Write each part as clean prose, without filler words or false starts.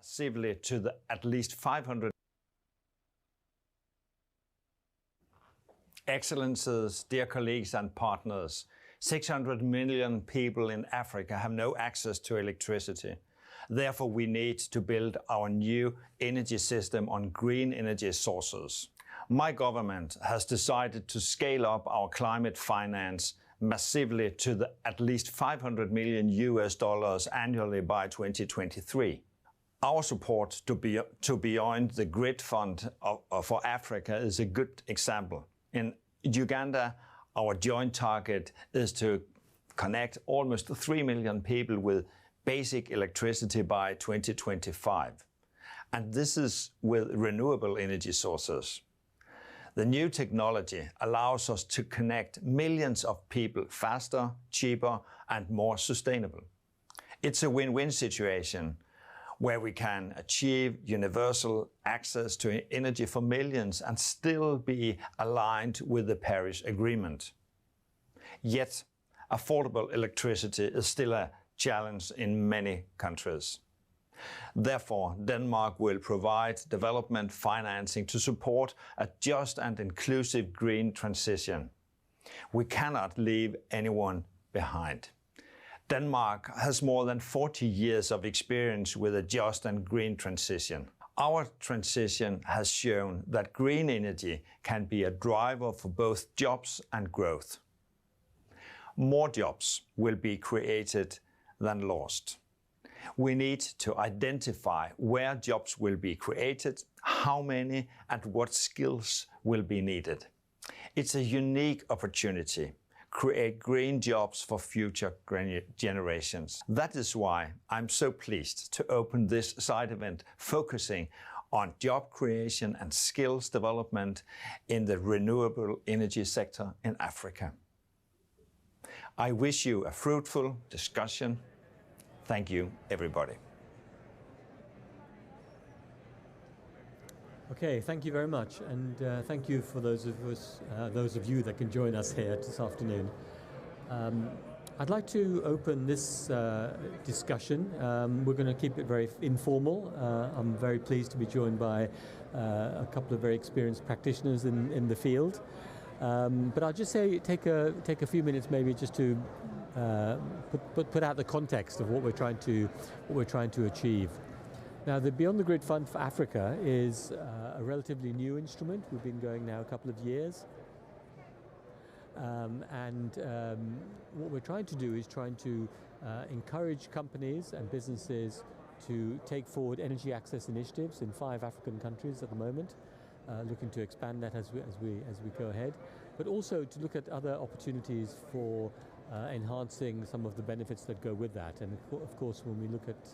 massively to at least 500. Excellencies, dear colleagues and partners, 600 million people in Africa have no access to electricity. Therefore, we need to build our new energy system on green energy sources. My government has decided to scale up our climate finance massively to at least $500 million annually by 2023. Our support to Beyond the Grid Fund for Africa is a good example. In Uganda, our joint target is to connect almost 3 million people with basic electricity by 2025. And this is with renewable energy sources. The new technology allows us to connect millions of people faster, cheaper, and more sustainable. It's a win-win situation where we can achieve universal access to energy for millions and still be aligned with the Paris Agreement. Yet, affordable electricity is still a challenge in many countries. Therefore, Denmark will provide development financing to support a just and inclusive green transition. We cannot leave anyone behind. Denmark has more than 40 years of experience with a just and green transition. Our transition has shown that green energy can be a driver for both jobs and growth. More jobs will be created than lost. We need to identify where jobs will be created, how many, and what skills will be needed. It's a unique opportunity. Create green jobs for future generations. That is why I'm so pleased to open this side event focusing on job creation and skills development in the renewable energy sector in Africa. I wish you a fruitful discussion. Thank you, everybody. Okay, thank you very much, and thank you for those of you that can join us here this afternoon. I'd like to open this discussion. We're going to keep it very informal. I'm very pleased to be joined by a couple of very experienced practitioners in the field. But I'll just say take a few minutes maybe just to put out the context of what we're trying to achieve. Now, the Beyond the Grid Fund for Africa is a relatively new instrument. We've been going now a couple of years. What we're trying to do is trying to encourage companies and businesses to take forward energy access initiatives in 5 African countries at the moment, looking to expand that as we go ahead, but also to look at other opportunities for enhancing some of the benefits that go with that. And of course, when we look at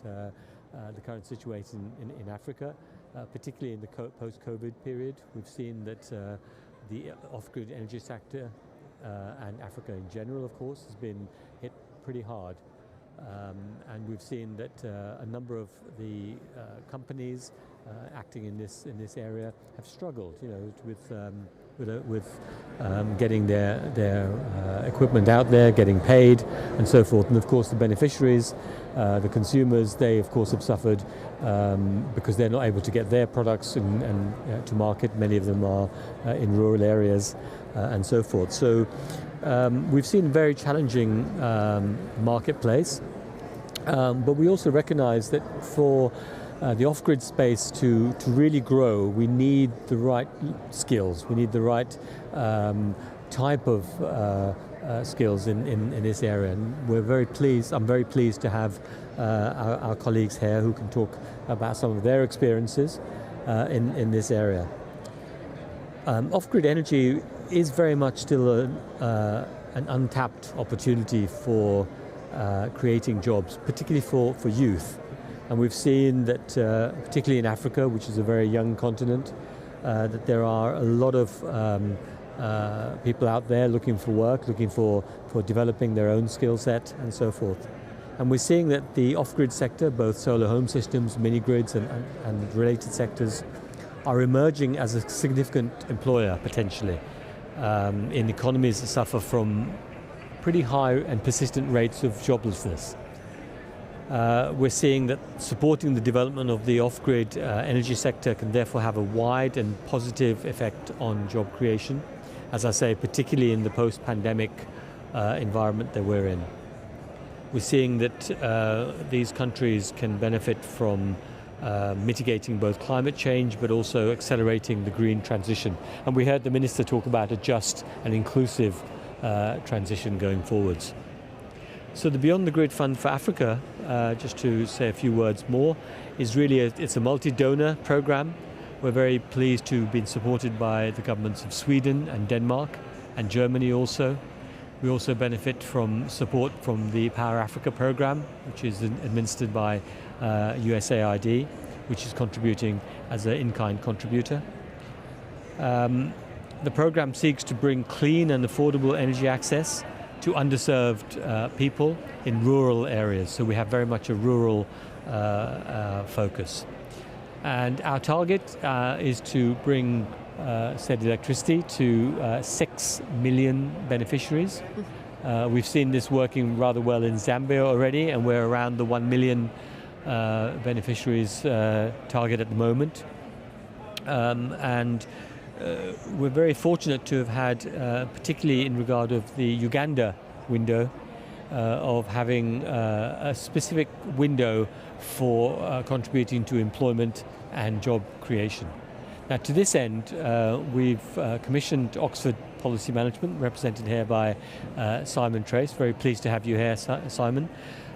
the current situation in Africa, particularly in the post-COVID period, we've seen that the off-grid energy sector and Africa in general, of course, has been hit pretty hard. And we've seen that a number of the companies acting in this area have struggled, with getting their equipment out there, getting paid, and so forth. And of course, the beneficiaries, the consumers, they of course have suffered because they're not able to get their products and to market. Many of them are in rural areas and so forth. So we've seen a very challenging marketplace, but we also recognize that for the off-grid space to really grow, we need the right skills. We need the right type of skills in this area. And we're very pleased. I'm very pleased to have our colleagues here who can talk about some of their experiences in this area. Off-grid energy is very much still an untapped opportunity for creating jobs, particularly for youth. And we've seen that, particularly in Africa, which is a very young continent, that there are a lot of people out there looking for work, looking for developing their own skill set and so forth. And we're seeing that the off-grid sector, both solar home systems, mini-grids and related sectors, are emerging as a significant employer, potentially, in economies that suffer from pretty high and persistent rates of joblessness. We're seeing that supporting the development of the off-grid energy sector can therefore have a wide and positive effect on job creation, as I say, particularly in the post-pandemic environment that we're in. We're seeing that these countries can benefit from mitigating both climate change but also accelerating the green transition. And we heard the Minister talk about a just and inclusive transition going forwards. So the Beyond the Grid Fund for Africa, just to say a few words more, is really it's a multi-donor program. We're very pleased to have been supported by the governments of Sweden and Denmark and Germany also. We also benefit from support from the Power Africa program, which is administered by USAID, which is contributing as an in-kind contributor. The program seeks to bring clean and affordable energy access to underserved people in rural areas. So we have very much a rural focus. And our target is to bring said electricity to 6 million beneficiaries. We've seen this working rather well in Zambia already, and we're around the 1 million beneficiaries target at the moment. We're very fortunate to have had, particularly in regard of the Uganda window, of having a specific window for contributing to employment and job creation. Now, to this end, we've commissioned Oxford Policy Management, represented here by Simon Trace. Very pleased to have you here, Simon.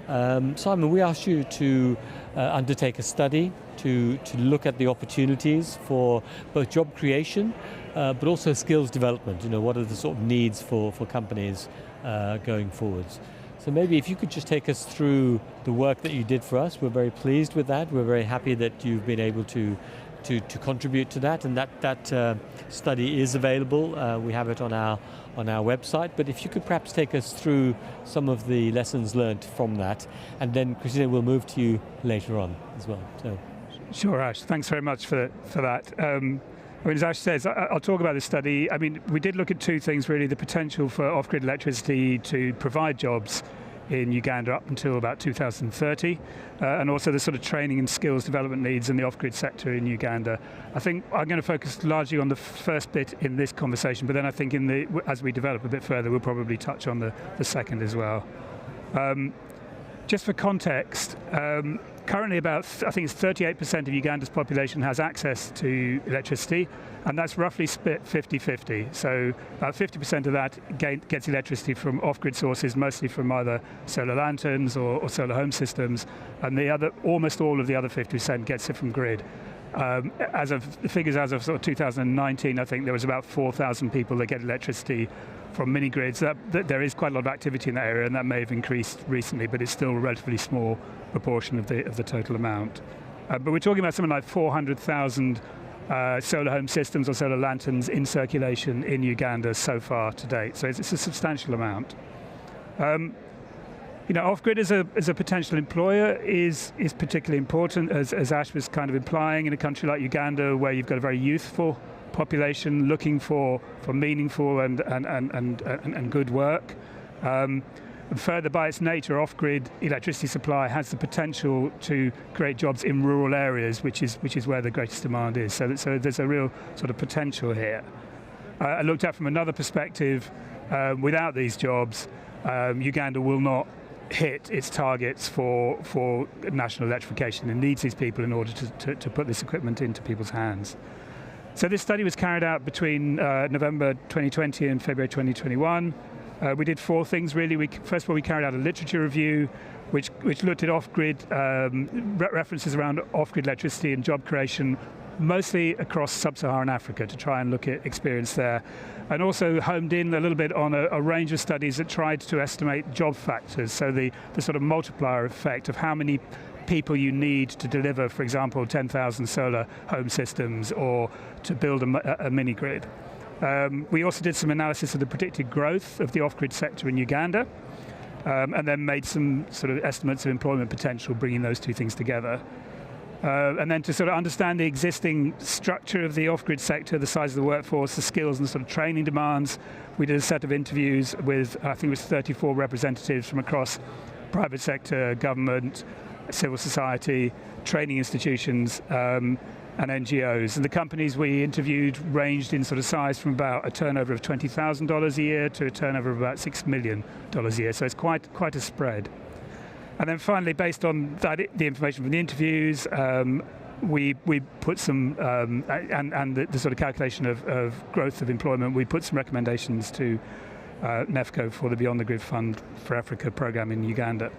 Simon, we asked you to undertake a study to look at the opportunities for both job creation, but also skills development. You know, what are the sort of needs for companies going forwards? So maybe if you could just take us through the work that you did for us. We're very pleased with that. We're very happy that you've been able to contribute to that, and that study is available. We have it on our website, but if you could perhaps take us through some of the lessons learned from that, and then Christina, we'll move to you later on as well. So. Sure, Ash. Thanks very much for that. I mean, as Ash says, I'll talk about this study. I mean, we did look at two things really: the potential for off-grid electricity to provide jobs in Uganda up until about 2030, and also the sort of training and skills development needs in the off-grid sector in Uganda. I think I'm going to focus largely on the first bit in this conversation, but then I think as we develop a bit further, we'll probably touch on the second as well. Just for context, currently I think it's 38% of Uganda's population has access to electricity, and that's roughly split 50-50. So about 50% of that gets electricity from off-grid sources, mostly from either solar lanterns or solar home systems, and almost all of the other 50% gets it from grid. As of sort of 2019, I think there was about 4,000 people that get electricity from mini grids. There is quite a lot of activity in that area, and that may have increased recently, but it's still a relatively small proportion of the total amount. But we're talking about something like 400,000 solar home systems or solar lanterns in circulation in Uganda so far to date. So it's a substantial amount. You know, off-grid as a potential employer is particularly important, as Ash was kind of implying, in a country like Uganda, where you've got a very youthful population looking for meaningful and good work. And further, by its nature, off-grid electricity supply has the potential to create jobs in rural areas, which is where the greatest demand is. So there's a real sort of potential here. I looked at from another perspective. Without these jobs, Uganda will not hit its targets for national electrification. It needs these people in order to put this equipment into people's hands. So this study was carried out between November 2020 and February 2021. We did four things really. First of all, we carried out a literature review, which looked at off-grid references around off-grid electricity and job creation, mostly across Sub-Saharan Africa, to try and look at experience there, and also homed in a little bit on a range of studies that tried to estimate job factors, so the sort of multiplier effect of how many people you need to deliver, for example, 10,000 solar home systems or to build a mini grid. We also did some analysis of the predicted growth of the off-grid sector in Uganda, and then made some sort of estimates of employment potential, bringing those two things together. And then to sort of understand the existing structure of the off-grid sector, the size of the workforce, the skills and the sort of training demands, we did a set of interviews with, I think it was 34 representatives from across private sector, government, civil society, training institutions, and NGOs. And the companies we interviewed ranged in sort of size from about a turnover of $20,000 a year to a turnover of about $6 million a year. So it's quite a spread. And then finally, based on that, the information from the interviews, we put some, and the sort of calculation of growth of employment, we put some recommendations to NEFCO for the Beyond the Grid Fund for Africa program in Uganda.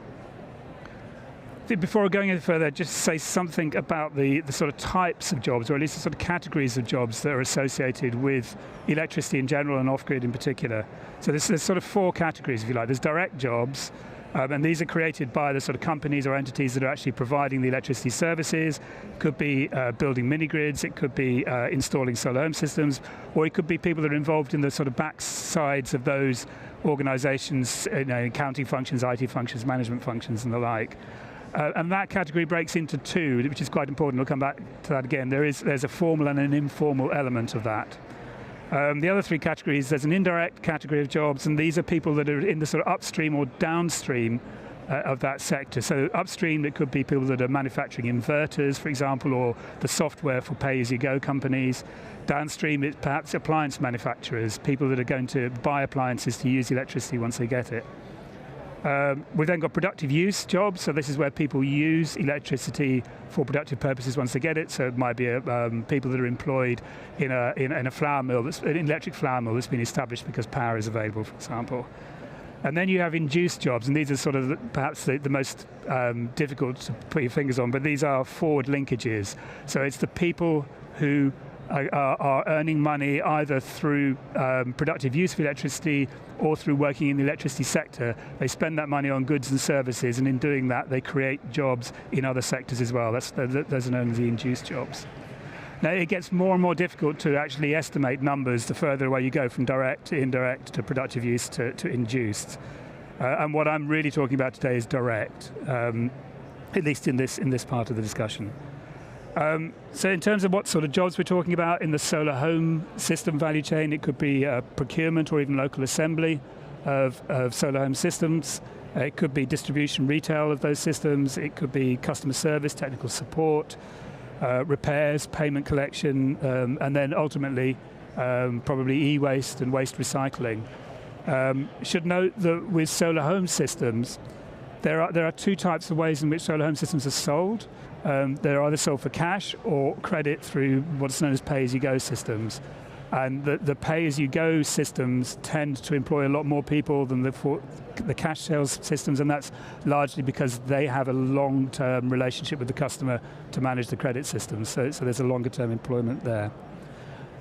Before going any further, just say something about the sort of types of jobs, or at least the sort of categories of jobs that are associated with electricity in general and off-grid in particular. So there's sort of 4 categories, if you like. There's direct jobs, and these are created by the sort of companies or entities that are actually providing the electricity services. It could be building mini-grids, it could be installing solar home systems, or it could be people that are involved in the sort of backsides of those organizations, accounting functions, IT functions, management functions, and the like. And that category breaks into 2, which is quite important. We'll come back to that again. There's a formal and an informal element of that. The other 3 categories, there's an indirect category of jobs, and these are people that are in the sort of upstream or downstream of that sector. So upstream, it could be people that are manufacturing inverters, for example, or the software for pay-as-you-go companies. Downstream, it's perhaps appliance manufacturers, people that are going to buy appliances to use electricity once they get it. We've then got productive use jobs, so this is where people use electricity for productive purposes once they get it. So it might be people that are employed in a flour mill, an electric flour mill that's been established because power is available, for example. And then you have induced jobs, and these are sort of perhaps the most difficult to put your fingers on, but these are forward linkages. So it's the people who are earning money either through productive use of electricity or through working in the electricity sector. They spend that money on goods and services, and in doing that they create jobs in other sectors as well. Those are known as the induced jobs. Now it gets more and more difficult to actually estimate numbers the further away you go from direct to indirect to productive use to induced. And what I'm really talking about today is direct, at least in this part of the discussion. So in terms of what sort of jobs we're talking about in the solar home system value chain, it could be procurement or even local assembly of solar home systems. It could be distribution, retail of those systems. It could be customer service, technical support, repairs, payment collection, and then ultimately probably e-waste and waste recycling. Should note that with solar home systems, there are 2 types of ways in which solar home systems are sold. They're either sold for cash or credit through what's known as pay-as-you-go systems. And the pay-as-you-go systems tend to employ a lot more people than the cash sales systems, and that's largely because they have a long-term relationship with the customer to manage the credit systems. So there's a longer-term employment there.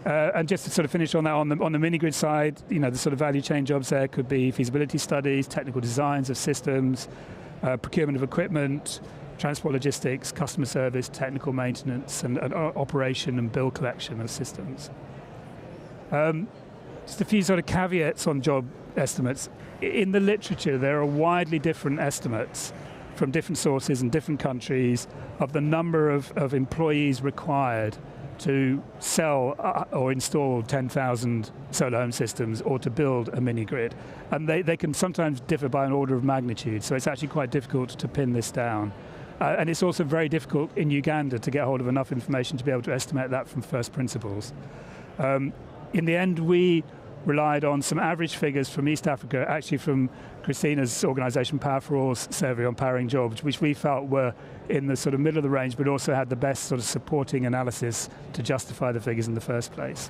And just to sort of finish on that, on the mini-grid side, the sort of value chain jobs there could be feasibility studies, technical designs of systems, procurement of equipment, transport logistics, customer service, technical maintenance, and operation and bill collection of systems. Just a few sort of caveats on job estimates. In the literature, there are widely different estimates from different sources and different countries of the number of employees required to sell or install 10,000 solar home systems or to build a mini-grid. And they can sometimes differ by an order of magnitude, so it's actually quite difficult to pin this down. And it's also very difficult in Uganda to get hold of enough information to be able to estimate that from first principles. In the end, we relied on some average figures from East Africa, actually from Christina's organisation Power for All's survey on powering jobs, which we felt were in the sort of middle of the range, but also had the best sort of supporting analysis to justify the figures in the first place.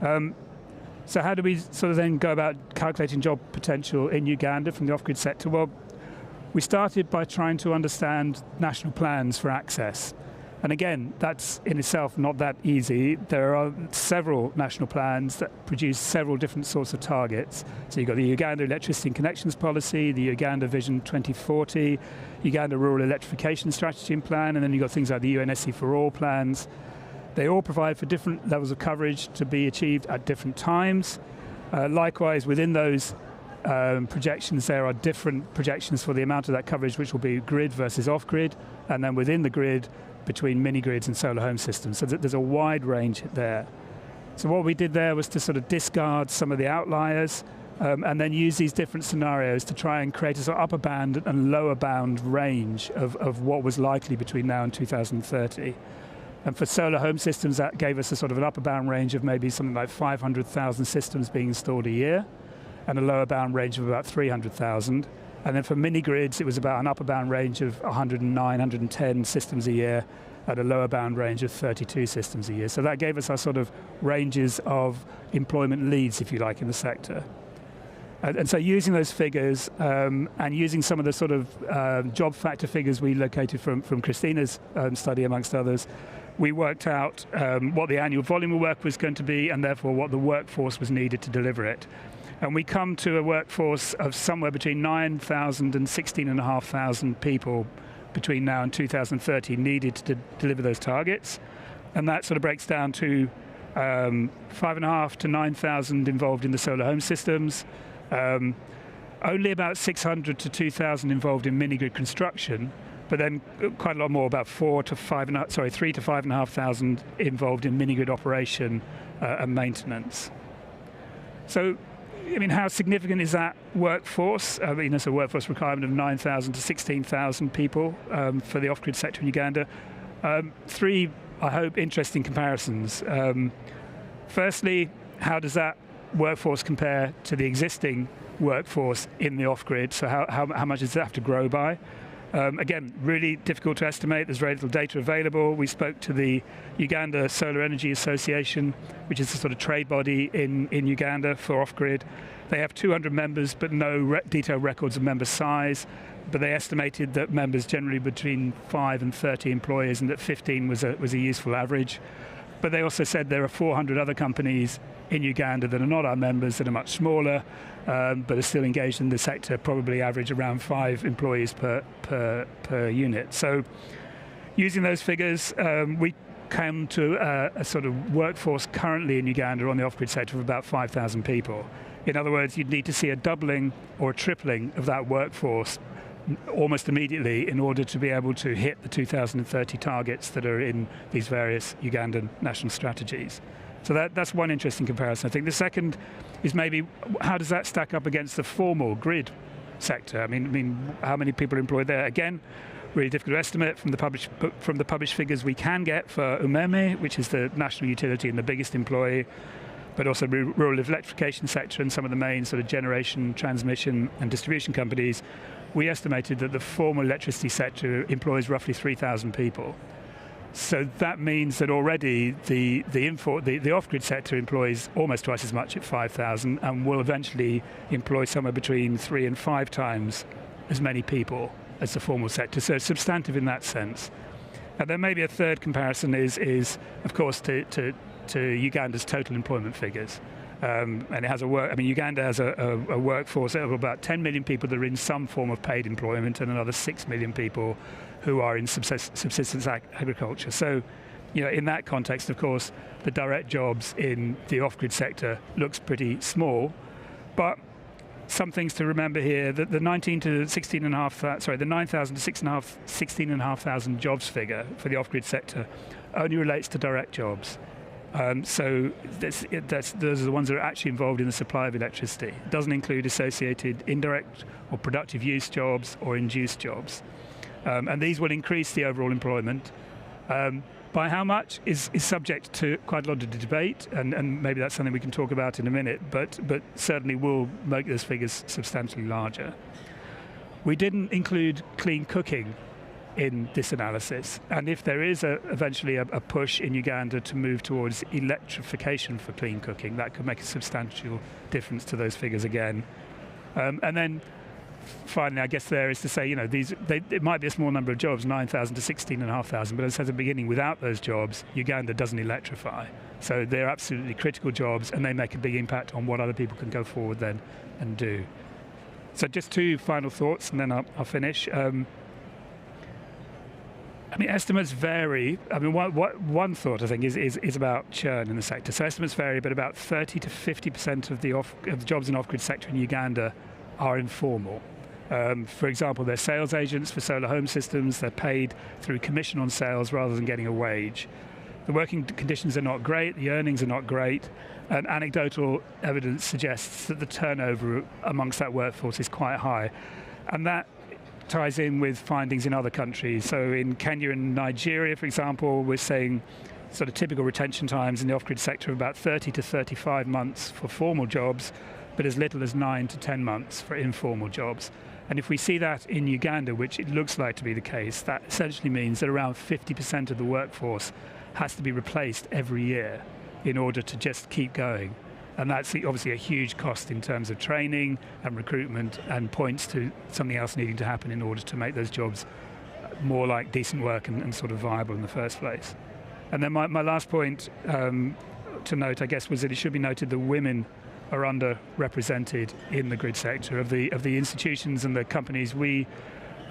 So how do we sort of then go about calculating job potential in Uganda from the off-grid sector? Well, we started by trying to understand national plans for access. And again, that's in itself not that easy. There are several national plans that produce several different sorts of targets. So you've got the Uganda Electricity and Connections Policy, the Uganda Vision 2040, Uganda Rural Electrification Strategy and Plan, and then you've got things like the UNSC for All plans. They all provide for different levels of coverage to be achieved at different times. Likewise, within those projections, there are different projections for the amount of that coverage, which will be grid versus off-grid, and then within the grid, between mini-grids and solar home systems. So there's a wide range there. So what we did there was to sort of discard some of the outliers and then use these different scenarios to try and create a sort of upper band and lower bound range of what was likely between now and 2030. And for solar home systems, that gave us a sort of an upper bound range of maybe something like 500,000 systems being installed a year, and a lower bound range of about 300,000. And then for mini grids, it was about an upper bound range of 109, 110 systems a year, at a lower bound range of 32 systems a year. So that gave us our sort of ranges of employment leads, if you like, in the sector. And so using those figures and using some of the sort of job factor figures we located from Christina's study, amongst others, we worked out what the annual volume of work was going to be, and therefore what the workforce was needed to deliver it. And we come to a workforce of somewhere between 9,000 and 16,500 people between now and 2030 needed to deliver those targets. And that sort of breaks down to 5,500 to 9,000 involved in the solar home systems, only about 600 to 2,000 involved in mini-grid construction, but then quite a lot more, about 3 to 5,500 involved in mini-grid operation and maintenance. So, I mean, how significant is that workforce? I mean, it's a workforce requirement of 9,000 to 16,000 people for the off-grid sector in Uganda. Three, I hope, interesting comparisons. Firstly, how does that workforce compare to the existing workforce in the off-grid? So how much does it have to grow by? Again, really difficult to estimate. There's very little data available. We spoke to the Uganda Solar Energy Association, which is a sort of trade body in Uganda for off-grid. They have 200 members, but no detailed records of member size. But they estimated that members generally between 5 and 30 employees, and that 15 was a useful average. But they also said there are 400 other companies in Uganda that are not our members, that are much smaller, but are still engaged in the sector, probably average around 5 employees per unit. So using those figures, we came to a sort of workforce currently in Uganda on the off-grid sector of about 5,000 people. In other words, you'd need to see a doubling or a tripling of that workforce almost immediately in order to be able to hit the 2030 targets that are in these various Ugandan national strategies. So that's one interesting comparison. I think the second is maybe how does that stack up against the formal grid sector? I mean, how many people are employed there? Again, really difficult to estimate from the published figures we can get for Umeme, which is the national utility and the biggest employee, but also rural electrification sector and some of the main sort of generation, transmission and distribution companies. We estimated that the formal electricity sector employs roughly 3,000 people. So that means that already the off-grid sector employs almost twice as much at 5,000 and will eventually employ somewhere between 3 and 5 times as many people as the formal sector. So it's substantive in that sense. And then maybe a third comparison is of course, to Uganda's total employment figures. And it has Uganda has a workforce of about 10 million people that are in some form of paid employment, and another 6 million people who are in subsistence agriculture. So, in that context, of course, the direct jobs in the off-grid sector looks pretty small, but some things to remember here, that the 9,000 to 16,500 jobs figure for the off-grid sector only relates to direct jobs. So those are the ones that are actually involved in the supply of electricity. It doesn't include associated indirect or productive use jobs or induced jobs. And these will increase the overall employment. By how much is subject to quite a lot of debate, and maybe that's something we can talk about in a minute, but certainly will make those figures substantially larger. We didn't include clean cooking in this analysis, and if there is eventually a push in Uganda to move towards electrification for clean cooking, that could make a substantial difference to those figures again. And then finally, I guess there is to say, it might be a small number of jobs, 9,000 to 16,500, but as I said at the beginning, without those jobs, Uganda doesn't electrify. So they're absolutely critical jobs, and they make a big impact on what other people can go forward then and do. So just 2 final thoughts, and then I'll finish. Estimates vary. One thought I think is about churn in the sector. So estimates vary, but about 30 to 50% of the jobs in off-grid sector in Uganda are informal. For example, they're sales agents for solar home systems. They're paid through commission on sales rather than getting a wage. the working conditions are not great, the earnings are not great, and anecdotal evidence suggests that the turnover amongst that workforce is quite high. And that ties in with findings in other countries. So in Kenya and Nigeria, for example, we're seeing sort of typical retention times in the off-grid sector of about 30 to 35 months for formal jobs, but as little as 9 to 10 months for informal jobs. And if we see that in Uganda, which it looks like to be the case, that essentially means that around 50% of the workforce has to be replaced every year in order to just keep going. And that's obviously a huge cost in terms of training and recruitment, and points to something else needing to happen in order to make those jobs more like decent work and sort of viable in the first place. And then my last point to note, I guess, was that it should be noted that women are underrepresented in the grid sector. Of the institutions and the companies we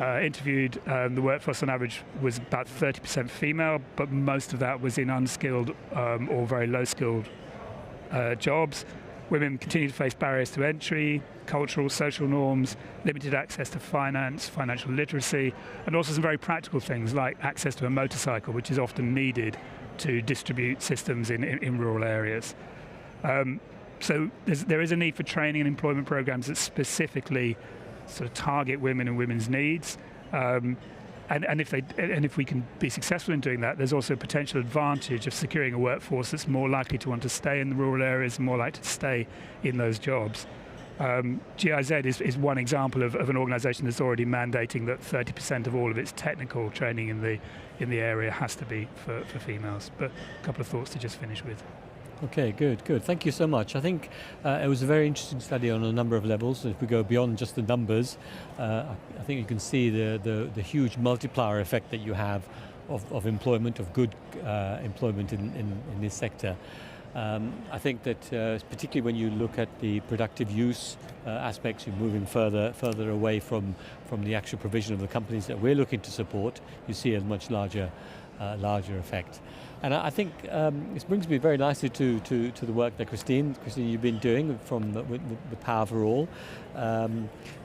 interviewed, the workforce on average was about 30% female, but most of that was in unskilled or very low-skilled jobs. Women continue to face barriers to entry, cultural, social norms, limited access to finance, financial literacy, and also some very practical things like access to a motorcycle, which is often needed to distribute systems in rural areas. So there is a need for training and employment programs that specifically sort of target women and women's needs. And if we can be successful in doing that, there's also a potential advantage of securing a workforce that's more likely to want to stay in the rural areas and more likely to stay in those jobs. GIZ is one example of an organisation that's already mandating that 30% of all of its technical training in the area has to be for females. But a couple of thoughts to just finish with. Okay, good. Thank you so much. I think it was a very interesting study on a number of levels. If we go beyond just the numbers, I think you can see the huge multiplier effect that you have of employment, of good employment in this sector. I think that particularly when you look at the productive use aspects, you're moving further away from the actual provision of the companies that we're looking to support, you see a much larger effect. And I think this brings me very nicely to the work that Christine, you've been doing from the Power for All.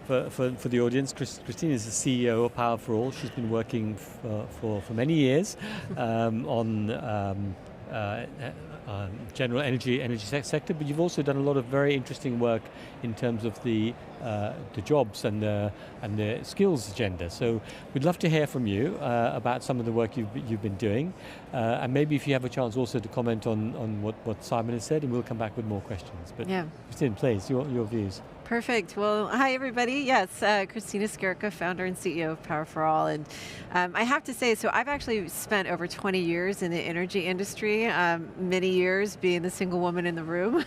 For the audience, Christine is the CEO of Power for All. She's been working for many years on general energy sector, but you've also done a lot of very interesting work in terms of the jobs and the skills agenda. So we'd love to hear from you about some of the work you've been doing, and maybe if you have a chance also to comment on what Simon has said, and we'll come back with more questions. But yeah. Christine, please, your views. Perfect. Well, hi everybody. Yes, Christina Skirka, founder and CEO of Power for All. And I have to say, so I've actually spent over 20 years in the energy industry, many years being the single woman in the room.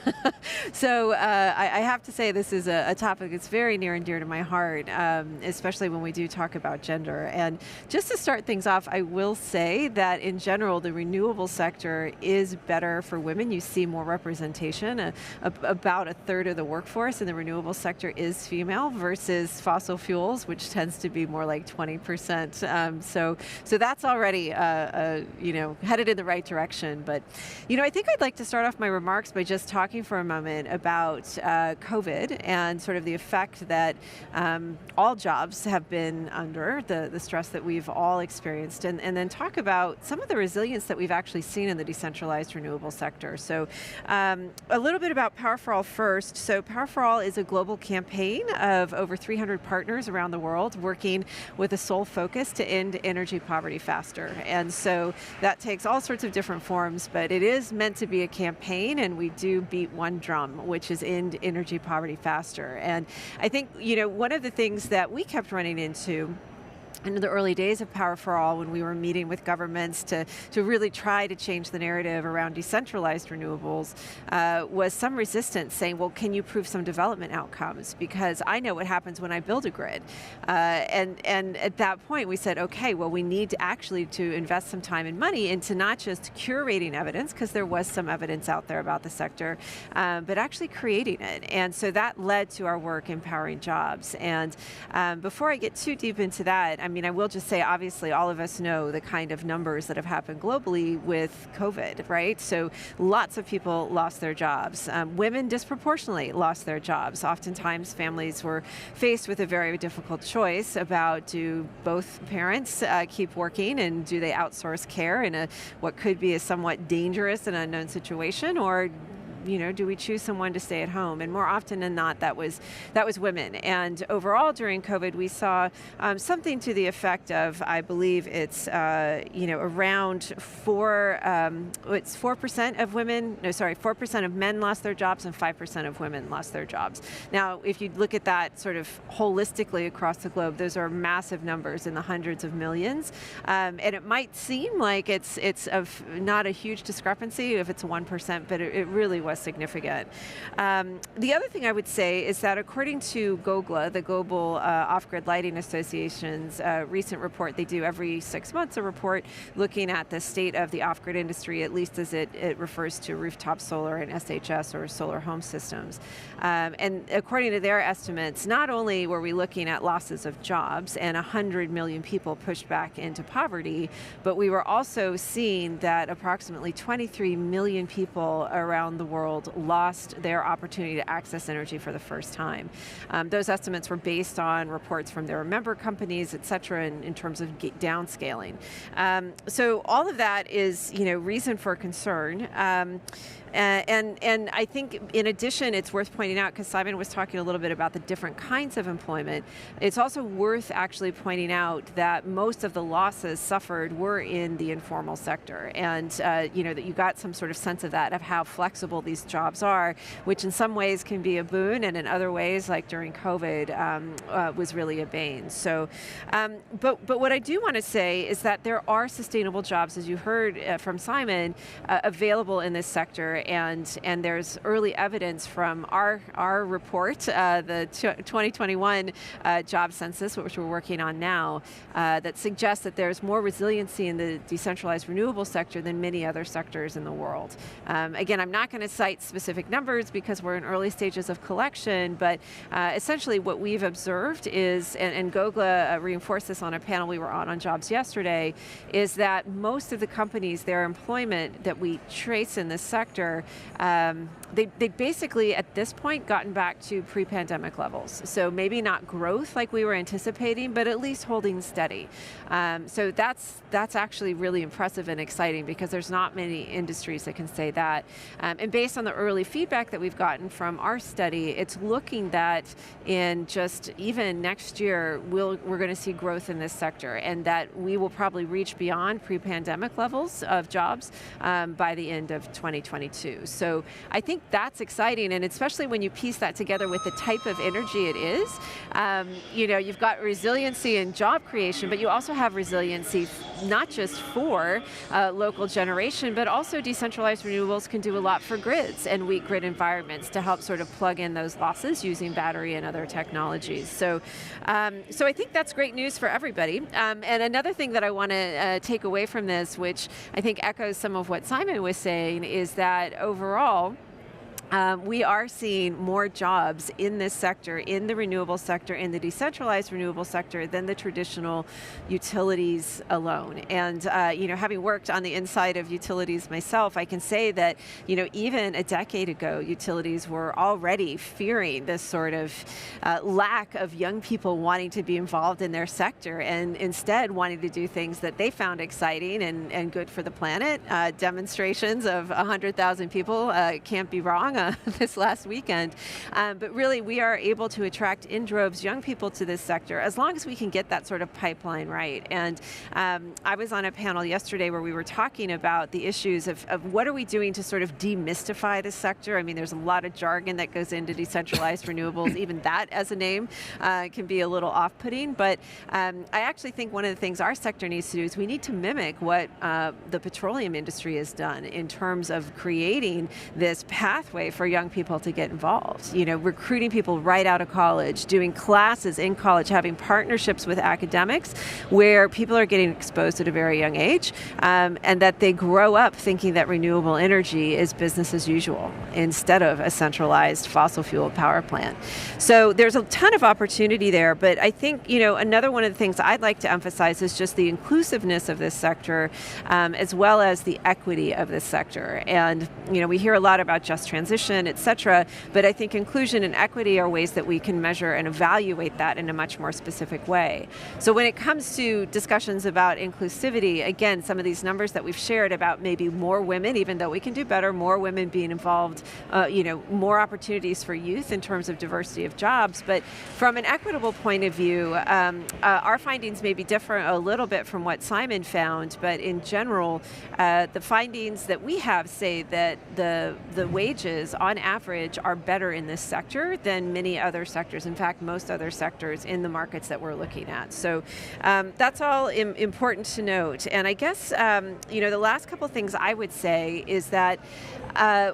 So I have to say this is a topic that's very near and dear to my heart, especially when we do talk about gender. And just to start things off, I will say that in general, the renewable sector is better for women. You see more representation. About a third of the workforce in the renewable sector is female versus fossil fuels, which tends to be more like 20%. So that's already headed in the right direction. But I think I'd like to start off my remarks by just talking for a moment about COVID and sort of the effect that all jobs have been under, the stress that we've all experienced, and then talk about some of the resilience that we've actually seen in the decentralized renewable sector. So a little bit about Power for All first. So Power for All is a global campaign of over 300 partners around the world working with a sole focus to end energy poverty faster. And so that takes all sorts of different forms, but it is meant to be a campaign, and we do beat one drum, which is end energy poverty faster. And I think, one of the things that we kept running into in the early days of Power for All, when we were meeting with governments to really try to change the narrative around decentralized renewables, was some resistance saying, well, can you prove some development outcomes? Because I know what happens when I build a grid. And at that point, we said, okay, well, we need to invest some time and money into not just curating evidence, because there was some evidence out there about the sector, but actually creating it. And so that led to our work empowering jobs. And before I get too deep into that, mean, I will just say, obviously, all of us know the kind of numbers that have happened globally with COVID, right? So lots of people lost their jobs. Women disproportionately lost their jobs. Oftentimes, families were faced with a very difficult choice about, do both parents keep working, and do they outsource care in what could be a somewhat dangerous and unknown situation, or do we choose someone to stay at home? And more often than not, that was women. And overall, during COVID, we saw something to the effect of, I believe it's around 4% of women. No, sorry, 4% of men lost their jobs, and 5% of women lost their jobs. Now, if you look at that sort of holistically across the globe, those are massive numbers in the hundreds of millions. And it might seem like it's of not a huge discrepancy if it's 1%, but it really was significant. The other thing I would say is that according to GOGLA, the Global Off-Grid Lighting Association's recent report, they do every 6 months a report looking at the state of the off-grid industry, at least as it refers to rooftop solar and SHS, or solar home systems. And according to their estimates, not only were we looking at losses of jobs and 100 million people pushed back into poverty, but we were also seeing that approximately 23 million people around the world lost their opportunity to access energy for the first time. Those estimates were based on reports from their member companies, et cetera, in terms of downscaling. So all of that is, reason for concern. And I think, in addition, it's worth pointing out, because Simon was talking a little bit about the different kinds of employment, it's also worth actually pointing out that most of the losses suffered were in the informal sector. And, that you got some sort of sense of that, of how flexible these jobs are, which in some ways can be a boon, and in other ways, like during COVID, was really a bane. So, but what I do want to say is that there are sustainable jobs, as you heard from Simon, available in this sector. And there's early evidence from our report, the 2021 job census, which we're working on now, that suggests that there's more resiliency in the decentralized renewable sector than many other sectors in the world. Again, I'm not going to cite specific numbers because we're in early stages of collection, but essentially what we've observed is, and GOGLA reinforced this on a panel we were on jobs yesterday, is that most of the companies, their employment that we trace in this sector, they basically at this point gotten back to pre-pandemic levels. So maybe not growth like we were anticipating, but at least holding steady. So that's actually really impressive and exciting, because there's not many industries that can say that. And based on the early feedback that we've gotten from our study, it's looking that in just even next year, we're going to see growth in this sector, and that we will probably reach beyond pre-pandemic levels of jobs by the end of 2022. So I think that's exciting, and especially when you piece that together with the type of energy it is. You've got resiliency and job creation, but you also have resiliency not just for local generation, but also decentralized renewables can do a lot for grids and weak grid environments to help sort of plug in those losses using battery and other technologies. So I think that's great news for everybody. And another thing that I want to take away from this, which I think echoes some of what Simon was saying, is that overall, we are seeing more jobs in this sector, in the renewable sector, in the decentralized renewable sector, than the traditional utilities alone. And having worked on the inside of utilities myself, I can say that even a decade ago, utilities were already fearing this sort of lack of young people wanting to be involved in their sector, and instead wanting to do things that they found exciting and good for the planet. Demonstrations of 100,000 people can't be wrong this last weekend. But really, we are able to attract in droves young people to this sector, as long as we can get that sort of pipeline right. And I was on a panel yesterday where we were talking about the issues of what are we doing to sort of demystify this sector. I mean, there's a lot of jargon that goes into decentralized renewables. Even that as a name can be a little off-putting. But I actually think one of the things our sector needs to do is we need to mimic what the petroleum industry has done in terms of creating this pathway way for young people to get involved. Recruiting people right out of college, doing classes in college, having partnerships with academics where people are getting exposed at a very young age, and that they grow up thinking that renewable energy is business as usual instead of a centralized fossil fuel power plant. So there's a ton of opportunity there, but I think, another one of the things I'd like to emphasize is just the inclusiveness of this sector, as well as the equity of this sector. And, we hear a lot about just transition, et cetera, but I think inclusion and equity are ways that we can measure and evaluate that in a much more specific way. So when it comes to discussions about inclusivity, again, some of these numbers that we've shared about maybe more women, even though we can do better, more women being involved, more opportunities for youth in terms of diversity of jobs. But from an equitable point of view, our findings may be different a little bit from what Simon found, but in general, the findings that we have say that the wages on average are better in this sector than many other sectors. In fact, most other sectors in the markets that we're looking at. So that's all important to note. And I guess, the last couple things I would say is that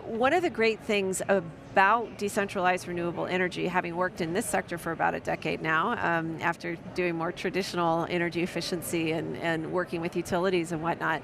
one of the great things about decentralized renewable energy, having worked in this sector for about a decade now, after doing more traditional energy efficiency and working with utilities and whatnot,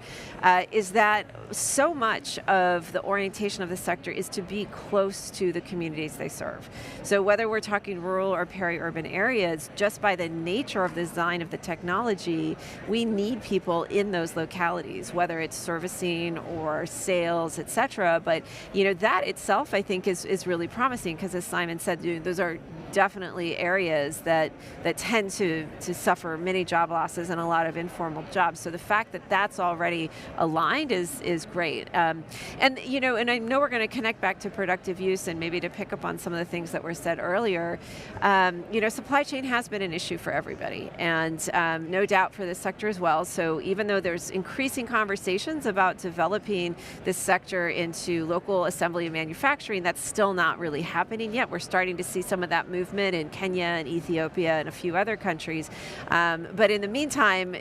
is that so much of the orientation of the sector is to be close to the communities they serve. So whether we're talking rural or peri-urban areas, just by the nature of the design of the technology, we need people in those localities, whether it's servicing or sales, et cetera. But that itself, I think, is really promising, because as Simon said, those are definitely areas that tend to suffer many job losses and a lot of informal jobs. So the fact that that's already aligned is great. And I know we're going to connect back to productive use and maybe to pick up on some of the things that were said earlier. Supply chain has been an issue for everybody, and no doubt for this sector as well. So even though there's increasing conversations about developing this sector into local assembly and manufacturing, that's still not really happening yet. We're starting to see some of that movement in Kenya and Ethiopia and a few other countries. But in the meantime,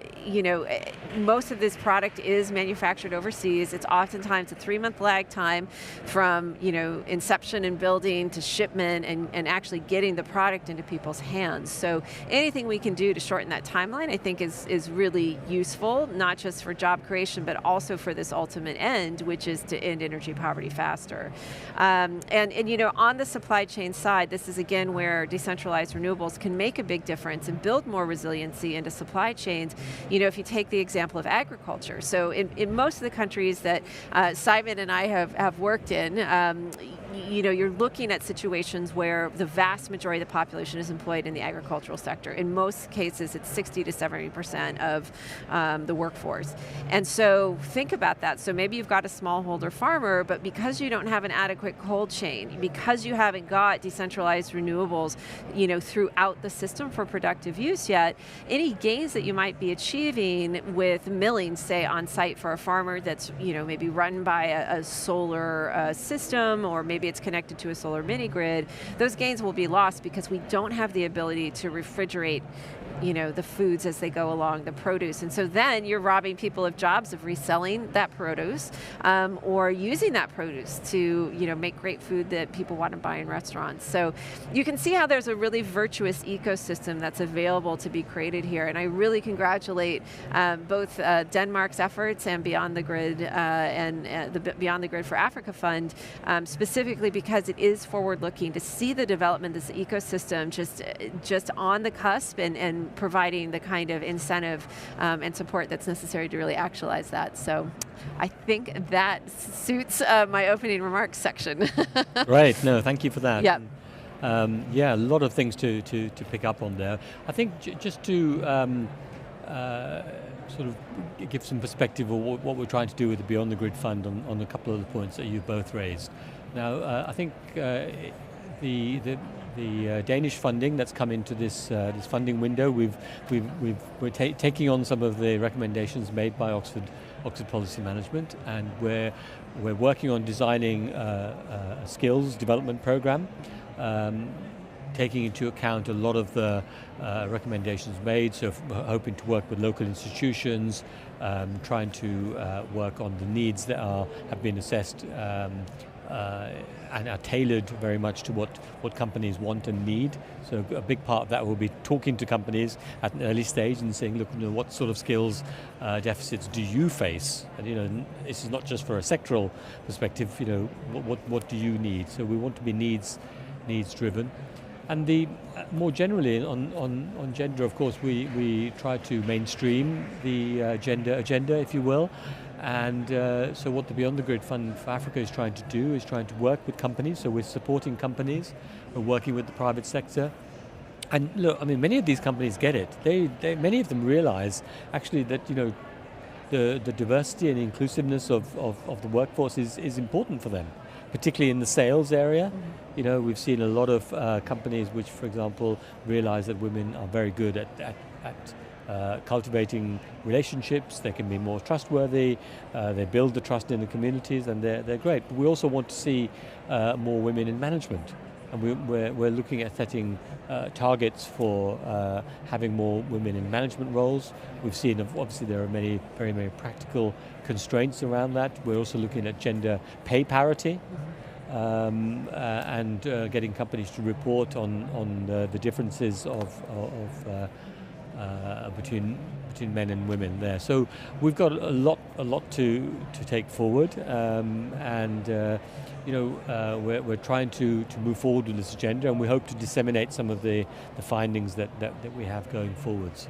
most of this product is manufactured overseas. It's oftentimes a 3-month lag time from, inception and building to shipment and actually getting the product into people's hands. So anything we can do to shorten that timeline, I think is really useful, not just for job creation, but also for this ultimate end, which is to end energy poverty faster. And on the supply chain side, this is again where decentralized renewables can make a big difference and build more resiliency into supply chains. If you take the example of agriculture, so in most of the countries that Simon and I have worked in, you're looking at situations where the vast majority of the population is employed in the agricultural sector. In most cases, it's 60 to 70% of the workforce. And so think about that. So maybe you've got a smallholder farmer, but because you don't have an adequate cold chain, because you haven't got decentralized renewables, throughout the system for productive use yet, any gains that you might be achieving with milling, say, on site for a farmer that's, maybe run by a solar system, or maybe it's connected to a solar mini grid, those gains will be lost because we don't have the ability to refrigerate the foods as they go along, the produce. And so then you're robbing people of jobs of reselling that produce, or using that produce to, make great food that people want to buy in restaurants. So you can see how there's a really virtuous ecosystem that's available to be created here. And I really congratulate both Denmark's efforts and Beyond the Grid and the Beyond the Grid for Africa Fund, specifically because it is forward-looking to see the development of this ecosystem just on the cusp and providing the kind of incentive and support that's necessary to really actualize that. So I think that suits my opening remarks section. Right, no, thank you for that. Yeah. A lot of things to pick up on there. I think just to sort of give some perspective of what we're trying to do with the Beyond the Grid Fund on a couple of the points that you both raised. Now, I think the Danish funding that's come into this funding window, we're taking on some of the recommendations made by Oxford Policy Management, and we're working on designing a skills development program, taking into account a lot of the recommendations made. So we're hoping to work with local institutions, trying to work on the needs that have been assessed and are tailored very much to what companies want and need. So a big part of that will be talking to companies at an early stage and saying, look, what sort of skills deficits do you face? And this is not just for a sectoral perspective. What do you need? So we want to be needs driven. And more generally on gender, of course, we try to mainstream the gender agenda, if you will. And so what the Beyond the Grid Fund for Africa is trying to do is trying to work with companies. So we're supporting companies, we're working with the private sector. And look, I mean, many of these companies get it. Many of them realize actually that, the diversity and inclusiveness of the workforce is important for them, particularly in the sales area. We've seen a lot of companies which, for example, realize that women are very good at cultivating relationships. They can be more trustworthy, they build the trust in the communities, and they're great. But we also want to see more women in management, and we're looking at setting targets for having more women in management roles. We've seen, obviously, there are many very, very practical constraints around that. We're also looking at gender pay parity. And getting companies to report on the differences between men and women there. So we've got a lot to take forward, we're trying to move forward with this agenda, and we hope to disseminate some of the findings that we have going forwards.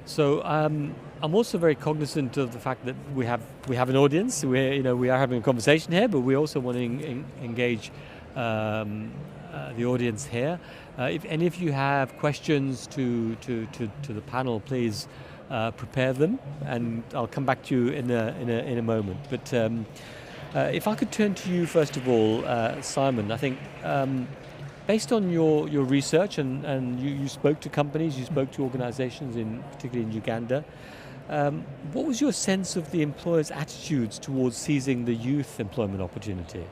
So I'm also very cognizant of the fact that we have an audience. We are having a conversation here, but we also want to engage the audience here. If you have questions to the panel, please prepare them, and I'll come back to you in a moment. But if I could turn to you first of all, Simon, I think. Based on your research, and you spoke to companies, you spoke to organizations, particularly in Uganda, what was your sense of the employers' attitudes towards seizing the youth employment opportunity?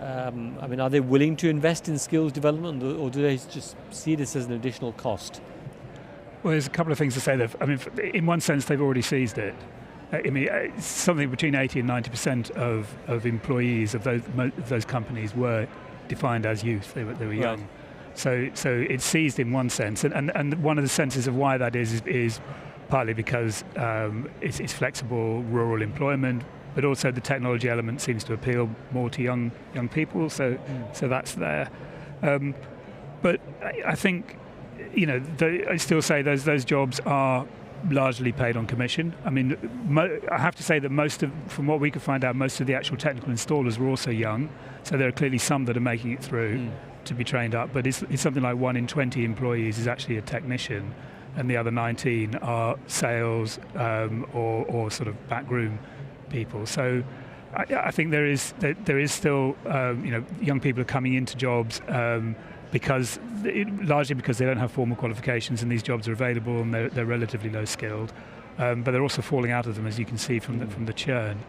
Are they willing to invest in skills development, or do they just see this as an additional cost? Well, there's a couple of things to say there. In one sense, they've already seized it. Something between 80 and 90% of employees of those companies were defined as youth. They were young. Right. So it's seized in one sense, and one of the senses of why that is partly because it's flexible rural employment, but also the technology element seems to appeal more to young people. So that's there. But I think I still say those jobs are largely paid on commission. I have to say that from what we could find out, most of the actual technical installers were also young. So there are clearly some that are making it through to be trained up. But it's something like 1 in 20 employees is actually a technician, and the other 19 are sales or sort of backroom people. So I think there is still young people are coming into jobs. Largely because they don't have formal qualifications, and these jobs are available, and they're relatively low skilled, but they're also falling out of them, as you can see from the churn,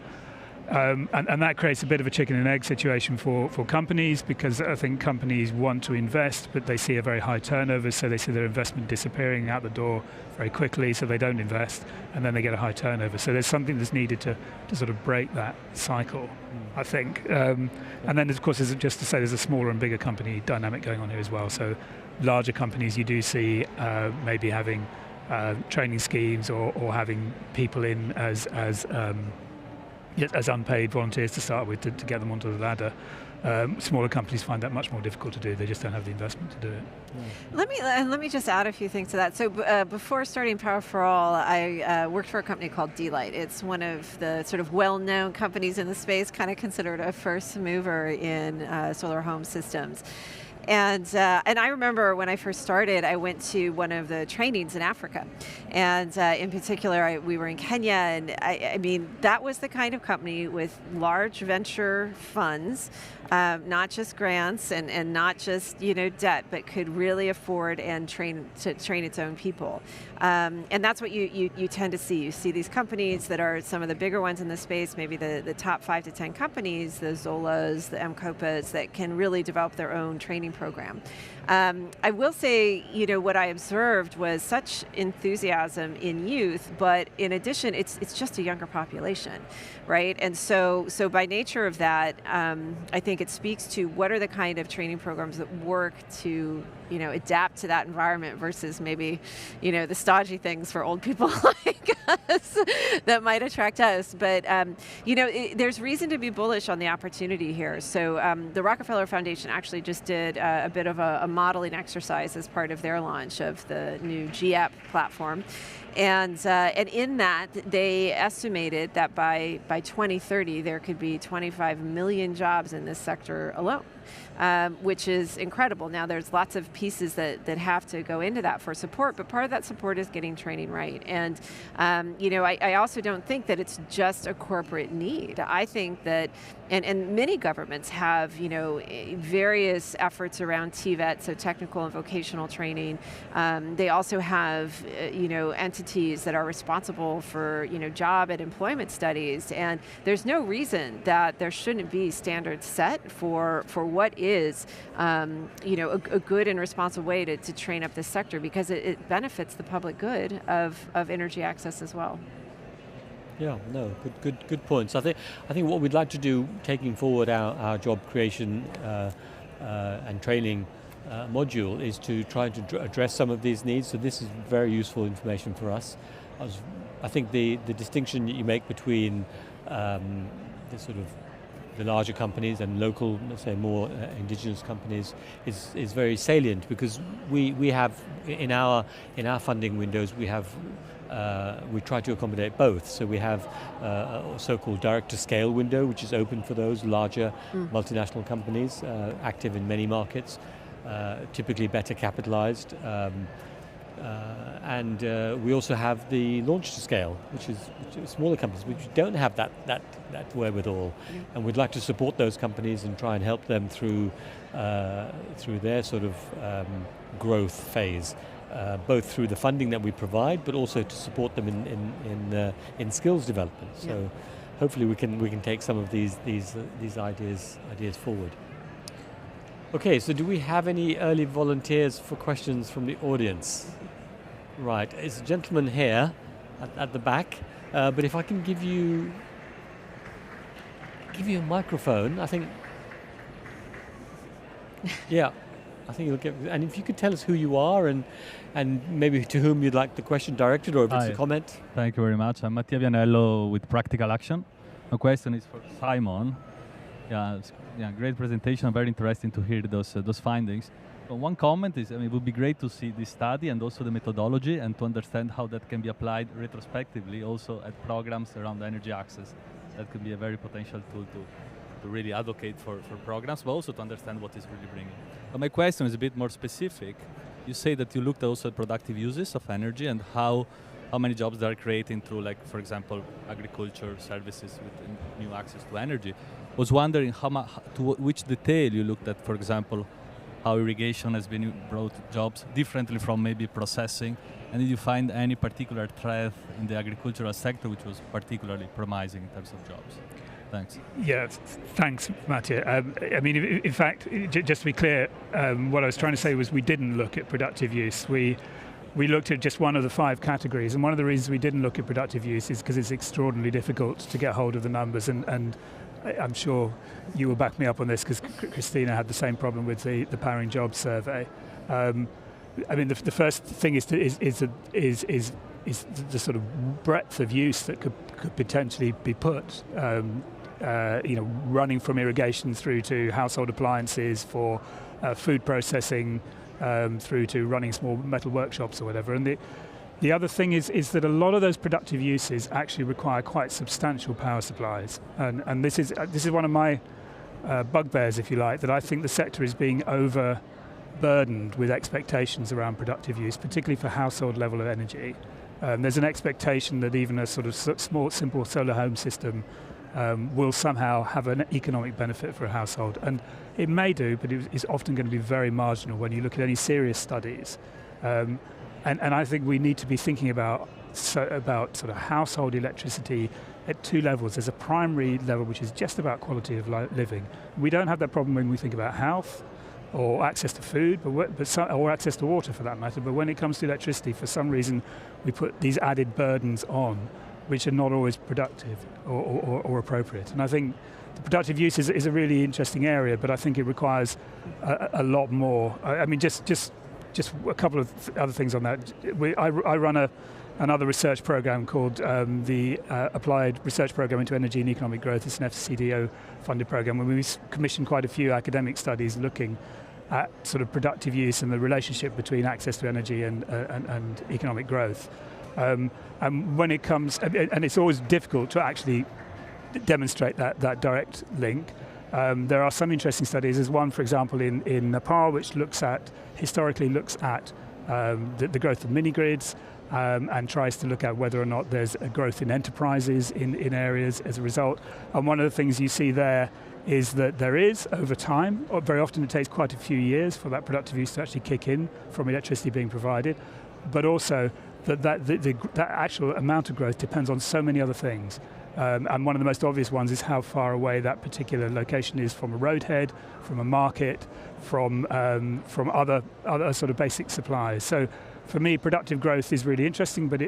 and that creates a bit of a chicken and egg situation for companies, because I think companies want to invest, but they see a very high turnover, so they see their investment disappearing out the door very quickly, so they don't invest, and then they get a high turnover. So there's something that's needed to sort of break that cycle, I think. And then, of course, just to say, there's a smaller and bigger company dynamic going on here as well. So larger companies, you do see maybe having training schemes or having people in as unpaid volunteers to start with to get them onto the ladder. Smaller companies find that much more difficult to do. They just don't have the investment to do it. Let me just add a few things to that. So before starting Power for All, I worked for a company called D-Light. It's one of the sort of well-known companies in the space, kind of considered a first mover in solar home systems. And I remember when I first started, I went to one of the trainings in Africa. And in particular, we were in Kenya, and I mean, that was the kind of company with large venture funds, not just grants and not just debt, but could really afford and train its own people. And that's what you tend to see. You see these companies that are some of the bigger ones in the space, maybe the top 5 to 10 companies, the Zolas, the M-Copas, that can really develop their own training program. I will say, what I observed was such enthusiasm in youth, but in addition, it's just a younger population, right? And so by nature of that, I think it speaks to what are the kind of training programs that work to adapt to that environment versus maybe, the stodgy things for old people like us that might attract us. But, there's reason to be bullish on the opportunity here. So the Rockefeller Foundation actually just did a bit of a modeling exercise as part of their launch of the new GEP platform. And in that, they estimated that by 2030, there could be 25 million jobs in this sector alone. Which is incredible. Now there's lots of pieces that have to go into that for support, but part of that support is getting training right. And I also don't think that it's just a corporate need. I think that, and many governments have various efforts around TVET, so technical and vocational training. They also have entities that are responsible for job and employment studies, and there's no reason that there shouldn't be standards set for what is a good and responsible way to train up this sector, because it benefits the public good of energy access as well. Yeah, no, good points. I think what we'd like to do, taking forward our job creation and training module, is to try to address some of these needs. So this is very useful information for us. I think the distinction that you make between the larger companies and local, let's say more indigenous companies is very salient, because we have in our funding windows we try to accommodate both. So we have a so-called direct to scale window, which is open for those larger multinational companies active in many markets, typically better capitalized. And we also have the launch to scale, which is smaller companies which don't have that wherewithal, and we'd like to support those companies and try and help them through their sort of growth phase, both through the funding that we provide, but also to support them in skills development. So hopefully we can take some of these ideas forward. Okay, so do we have any early volunteers for questions from the audience? Right, it's a gentleman here at the back, but if I can give you a microphone, I think, I think you'll get, and if you could tell us who you are and maybe to whom you'd like the question directed, or if it's a comment. Thank you very much. I'm Mattia Vianello with Practical Action. My question is for Simon. Great presentation. Very interesting to hear those findings. But one comment is, it would be great to see this study and also the methodology, and to understand how that can be applied retrospectively also at programs around energy access. That could be a very potential tool to really advocate for programs, but also to understand what is really bringing. But my question is a bit more specific. You say that you looked also at productive uses of energy and how many jobs they are creating through, like, for example, agriculture, services with new access to energy. I was wondering to which detail you looked at, for example, how irrigation has been brought jobs differently from maybe processing, and did you find any particular thread in the agricultural sector which was particularly promising in terms of jobs? Thanks. Yeah, thanks, Mattia. In fact, just to be clear, what I was trying to say was we didn't look at productive use. We looked at just one of the 5 categories, and one of the reasons we didn't look at productive use is because it's extraordinarily difficult to get hold of the numbers, and I'm sure you will back me up on this, because Christina had the same problem with the Powering Jobs survey. The first thing is the sort of breadth of use that could potentially be put. Running from irrigation through to household appliances, for food processing, through to running small metal workshops or whatever. And the other thing is that a lot of those productive uses actually require quite substantial power supplies. And this is one of my bugbears, if you like, that I think the sector is being overburdened with expectations around productive use, particularly for household level of energy. There's an expectation that even a sort of small, simple solar home system will somehow have an economic benefit for a household. And it may do, but it is often going to be very marginal when you look at any serious studies. And I think we need to be thinking about sort of household electricity at 2 levels. There's a primary level, which is just about quality of living. We don't have that problem when we think about health. or access to food, or access to water for that matter. But when it comes to electricity, for some reason, we put these added burdens on, which are not always productive or appropriate. And I think the productive use is a really interesting area, but I think it requires a lot more. I mean, just a couple of other things on that. I run another research program called the Applied Research Program into Energy and Economic Growth. It's an FCDO funded program where we commissioned quite a few academic studies looking at sort of productive use and the relationship between access to energy and economic growth. And when it comes, and it's always difficult to actually demonstrate that direct link. There are some interesting studies. There's one, for example, in Nepal, which historically looks at the growth of mini-grids and tries to look at whether or not there's a growth in enterprises in areas as a result. And one of the things you see there is that there is, over time, or very often it takes quite a few years for that productive use to actually kick in from electricity being provided, but also that actual amount of growth depends on so many other things. And one of the most obvious ones is how far away that particular location is from a roadhead, from a market, from other sort of basic supplies. So for me, productive growth is really interesting, but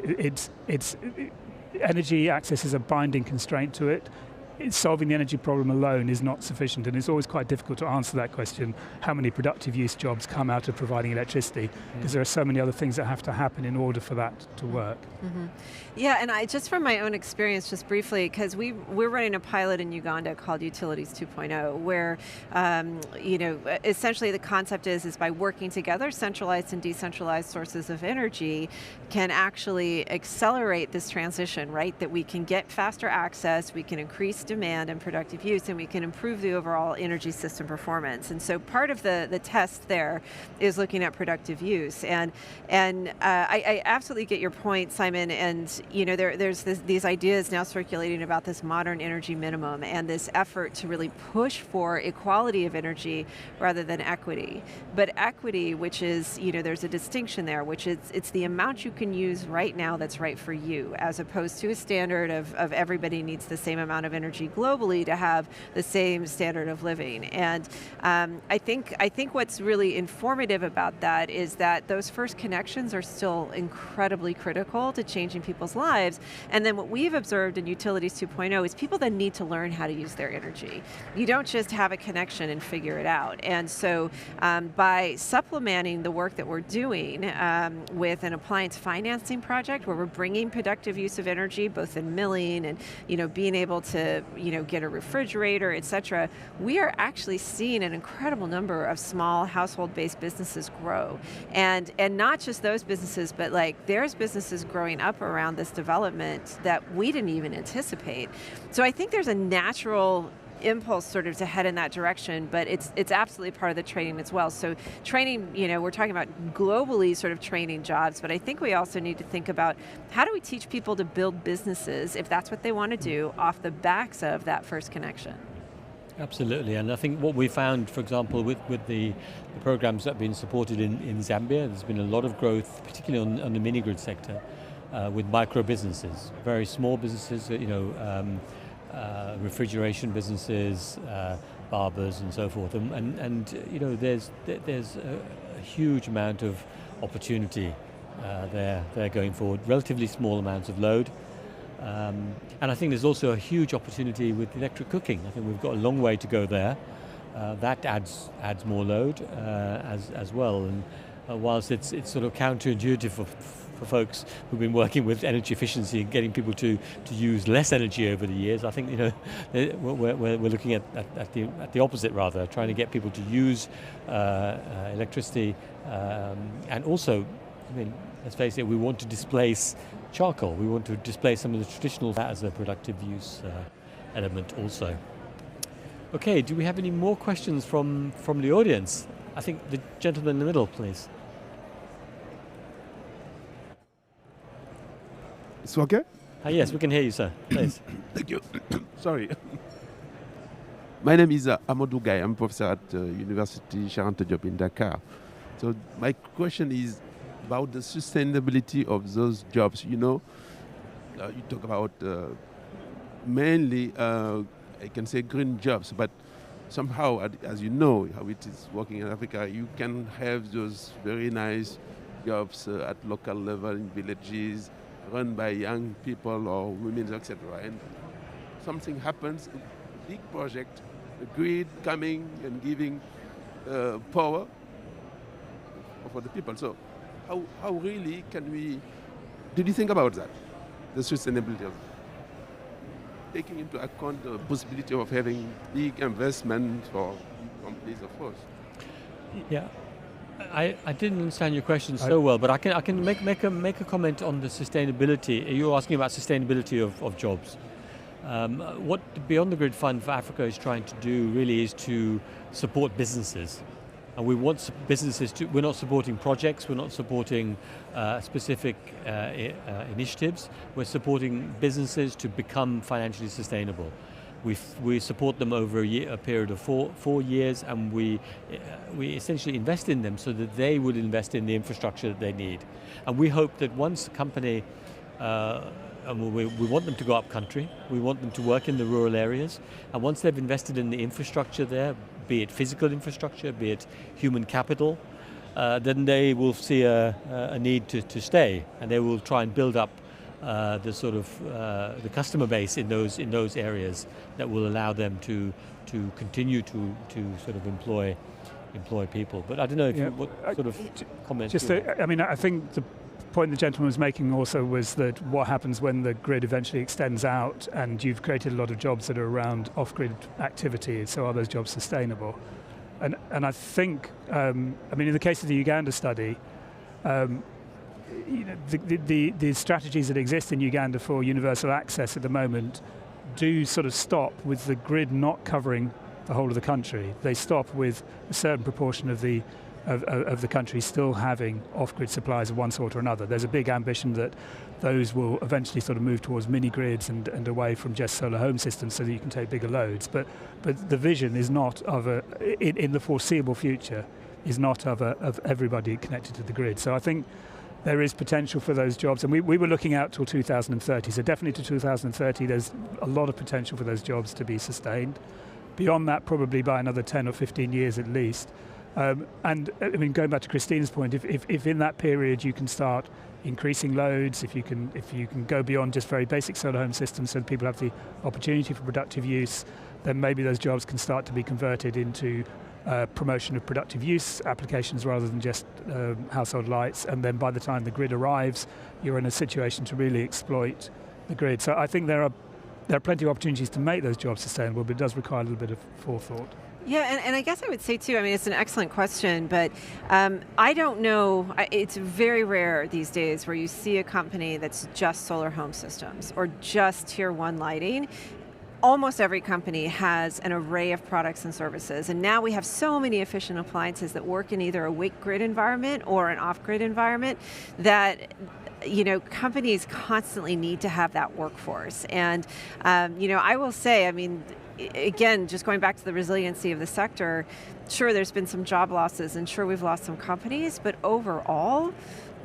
energy access is a binding constraint to it. Solving the energy problem alone is not sufficient, and it's always quite difficult to answer that question, how many productive use jobs come out of providing electricity, because there are so many other things that have to happen in order for that to work. Mm-hmm. Yeah, and I just from my own experience, just briefly, because we're running a pilot in Uganda called Utilities 2.0, where essentially the concept is by working together, centralized and decentralized sources of energy can actually accelerate this transition, right? That we can get faster access, we can increase demand and productive use, and we can improve the overall energy system performance. And so part of the test there is looking at productive use. And I absolutely get your point, Simon. And there's these ideas now circulating about this modern energy minimum and this effort to really push for equality of energy rather than equity. But equity, which is, there's a distinction there, which is it's the amount you can use right now that's right for you, as opposed to a standard of everybody needs the same amount of energy globally to have the same standard of living. And I think what's really informative about that is that those first connections are still incredibly critical to changing people's lives. And then what we've observed in Utilities 2.0 is people then need to learn how to use their energy. You don't just have a connection and figure it out. And so by supplementing the work that we're doing with an appliance financing project where we're bringing productive use of energy, both in milling and being able to get a refrigerator, et cetera, we are actually seeing an incredible number of small household-based businesses grow. And not just those businesses, but there's businesses growing up around this development that we didn't even anticipate. So I think there's a natural impulse sort of to head in that direction, but it's absolutely part of the training as well. So training, we're talking about globally sort of training jobs, but I think we also need to think about how do we teach people to build businesses, if that's what they want to do, off the backs of that first connection. Absolutely, and I think what we found, for example, with the programs that have been supported in Zambia, there's been a lot of growth, particularly on the mini-grid sector, with micro businesses, very small businesses, refrigeration businesses, barbers and so forth, and there's a huge amount of opportunity there going forward, relatively small amounts of load. And I think there's also a huge opportunity with electric cooking. I think we've got a long way to go there. That adds more load as well. And whilst it's sort of counterintuitive for folks who've been working with energy efficiency and getting people to use less energy over the years, I think we're looking at the opposite rather, trying to get people to use electricity, and also, let's face it, we want to displace charcoal. We want to displace some of the traditional as a productive use element also. Okay, do we have any more questions from the audience? I think the gentleman in the middle, please. It's okay? Yes, we can hear you, sir. Please. Thank you. Sorry. My name is Amadou Guy. I'm a professor at University Charente Diop in Dakar. So my question is about the sustainability of those jobs. You talk about mainly, I can say green jobs, but somehow, as you know how it is working in Africa, you can have those very nice jobs at local level in villages, run by young people or women, etc. And something happens, a big project, a grid coming and giving power for the people. So how really can we, did you think about that? The sustainability of taking into account the possibility of having big investment for companies, of course. Yeah, I didn't understand your question so well, but I can make a comment on the sustainability. You're asking about sustainability of jobs. What the Beyond the Grid Fund for Africa is trying to do really is to support businesses. And we want businesses to, we're not supporting projects, we're not supporting specific initiatives, we're supporting businesses to become financially sustainable. We support them over a period of four years, and we essentially invest in them so that they would invest in the infrastructure that they need. And we hope that once a company, we want them to go up country, we want them to work in the rural areas, and once they've invested in the infrastructure there, be it physical infrastructure, be it human capital, then they will see a need to stay, and they will try and build up the sort of the customer base in those areas that will allow them to continue to sort of employ people. But I don't know if what sort of comments. I think the point the gentleman was making also was that what happens when the grid eventually extends out and you've created a lot of jobs that are around off-grid activity, so are those jobs sustainable? And I think, in the case of the Uganda study, the strategies that exist in Uganda for universal access at the moment do sort of stop with the grid not covering the whole of the country. They stop with a certain proportion of the country still having off-grid supplies of one sort or another. There's a big ambition that those will eventually sort of move towards mini-grids and away from just solar home systems so that you can take bigger loads. But the vision is not of in the foreseeable future, is not of everybody connected to the grid. So I think there is potential for those jobs, and we were looking out till 2030, so definitely to 2030 there's a lot of potential for those jobs to be sustained. Beyond that, probably by another 10 or 15 years at least. Going back to Christina's point, if in that period you can start increasing loads, if you can go beyond just very basic solar home systems so that people have the opportunity for productive use, then maybe those jobs can start to be converted into promotion of productive use applications rather than just household lights, and then by the time the grid arrives, you're in a situation to really exploit the grid. So I think there are plenty of opportunities to make those jobs sustainable, but it does require a little bit of forethought. Yeah, and I guess I would say too, it's an excellent question, but I don't know, it's very rare these days where you see a company that's just solar home systems or just tier 1 lighting. Almost every company has an array of products and services, and now we have so many efficient appliances that work in either a wake grid environment or an off-grid environment that companies constantly need to have that workforce. And I will say, again, just going back to the resiliency of the sector, sure, there's been some job losses, and sure, we've lost some companies, but overall,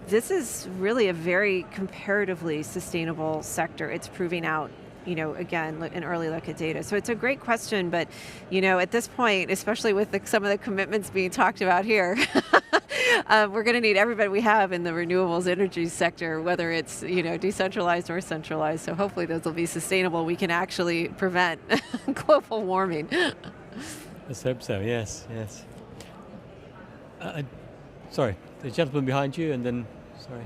this is really a very comparatively sustainable sector. It's proving out, again, an early look at data. So it's a great question, but, at this point, especially with some of the commitments being talked about here, we're going to need everybody we have in the renewables energy sector, whether it's, decentralized or centralized. So hopefully those will be sustainable. We can actually prevent global warming. Let's hope so, yes. Sorry, the gentleman behind you, and then, sorry.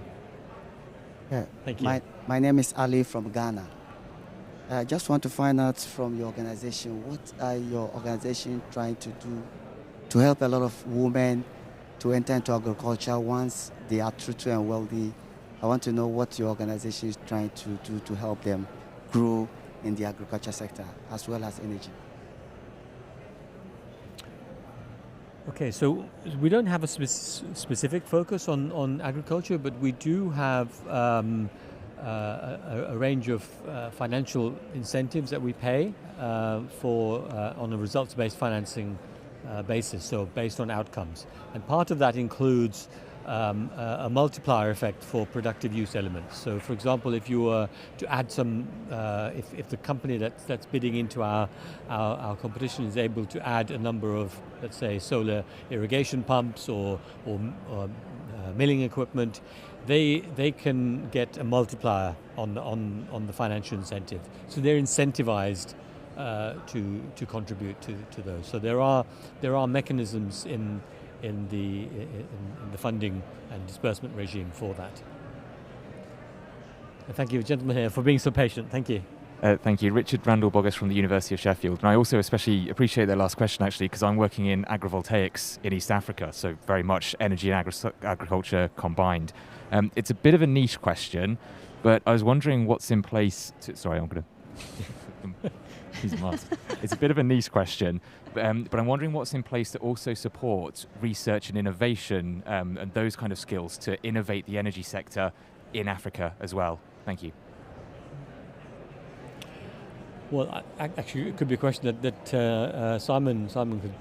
Yeah, thank you. My name is Ali from Ghana. I just want to find out from your organization, what are your organization trying to do to help a lot of women to enter into agriculture once they are true and wealthy? I want to know what your organization is trying to do to help them grow in the agriculture sector as well as energy. Okay, so we don't have a specific focus on agriculture, but we do have a range of financial incentives that we pay on a results-based financing basis, so based on outcomes. And part of that includes a multiplier effect for productive use elements. So, for example, if you were to add some, if the company that's bidding into our competition is able to add a number of, let's say, solar irrigation pumps or milling equipment, they can get a multiplier on the financial incentive. So they're incentivized to contribute to those. So there are mechanisms in the funding and disbursement regime for that. Thank you, gentlemen here, for being so patient. Thank you. Thank you. Richard Randall-Boggess from the University of Sheffield. And I also especially appreciate their last question, actually, because I'm working in agrivoltaics in East Africa, so very much energy and agriculture combined. It's a bit of a niche question, but I was wondering what's in place sorry, I'm going to... He's a mask. It's a bit of a niche question, but I'm wondering what's in place to also support research and innovation and those kind of skills to innovate the energy sector in Africa as well. Thank you. Well, actually, it could be a question that Simon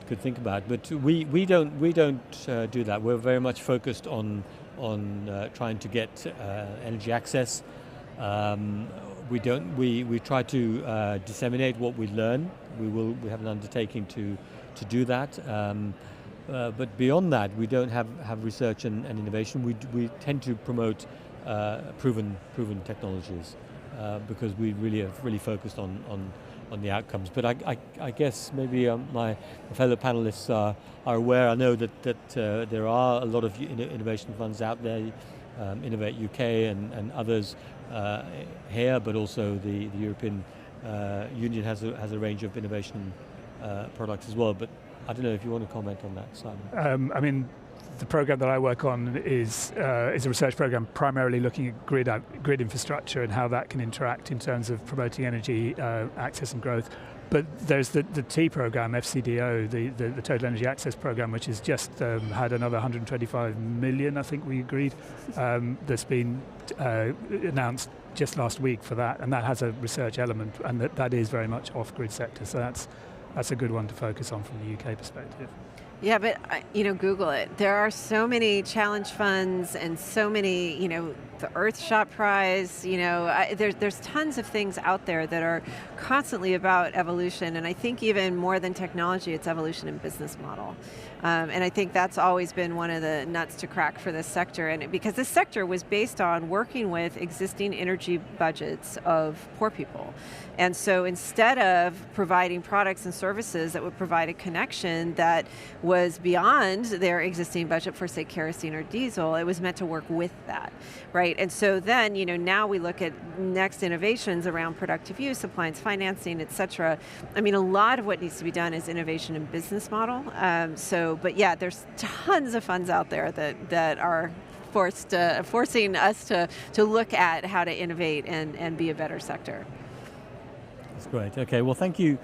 could think about, but we don't do that. We're very much focused on trying to get energy access. We try to disseminate what we learn. We have an undertaking to do that. But beyond that, we don't have research and innovation. We tend to promote proven technologies. Because we really have focused on the outcomes. But I guess maybe my fellow panelists are aware. I know that there are a lot of innovation funds out there, Innovate UK and others here, but also the European Union has a range of innovation products as well. But I don't know if you want to comment on that, Simon. I mean, the program that I work on is a research program primarily looking at grid infrastructure and how that can interact in terms of promoting energy access and growth. But there's the T program, FCDO, the Total Energy Access Program, which has just had another 125 million, I think we agreed, that's been announced just last week for that, and that has a research element, and that is very much off-grid sector. So that's a good one to focus on from the UK perspective. Yeah, but Google it. There are so many challenge funds and so many, the Earthshot Prize. There's tons of things out there that are constantly about evolution, and I think even more than technology, it's evolution in business model. And I think that's always been one of the nuts to crack for this sector, and because this sector was based on working with existing energy budgets of poor people. And so instead of providing products and services that would provide a connection that was beyond their existing budget for, say, kerosene or diesel, it was meant to work with that, right? And so then, now we look at next innovations around productive use, appliance financing, et cetera. I mean, a lot of what needs to be done is innovation in business model. But yeah, there's tons of funds out there that are forcing us to look at how to innovate and be a better sector. That's great. Okay, well, thank you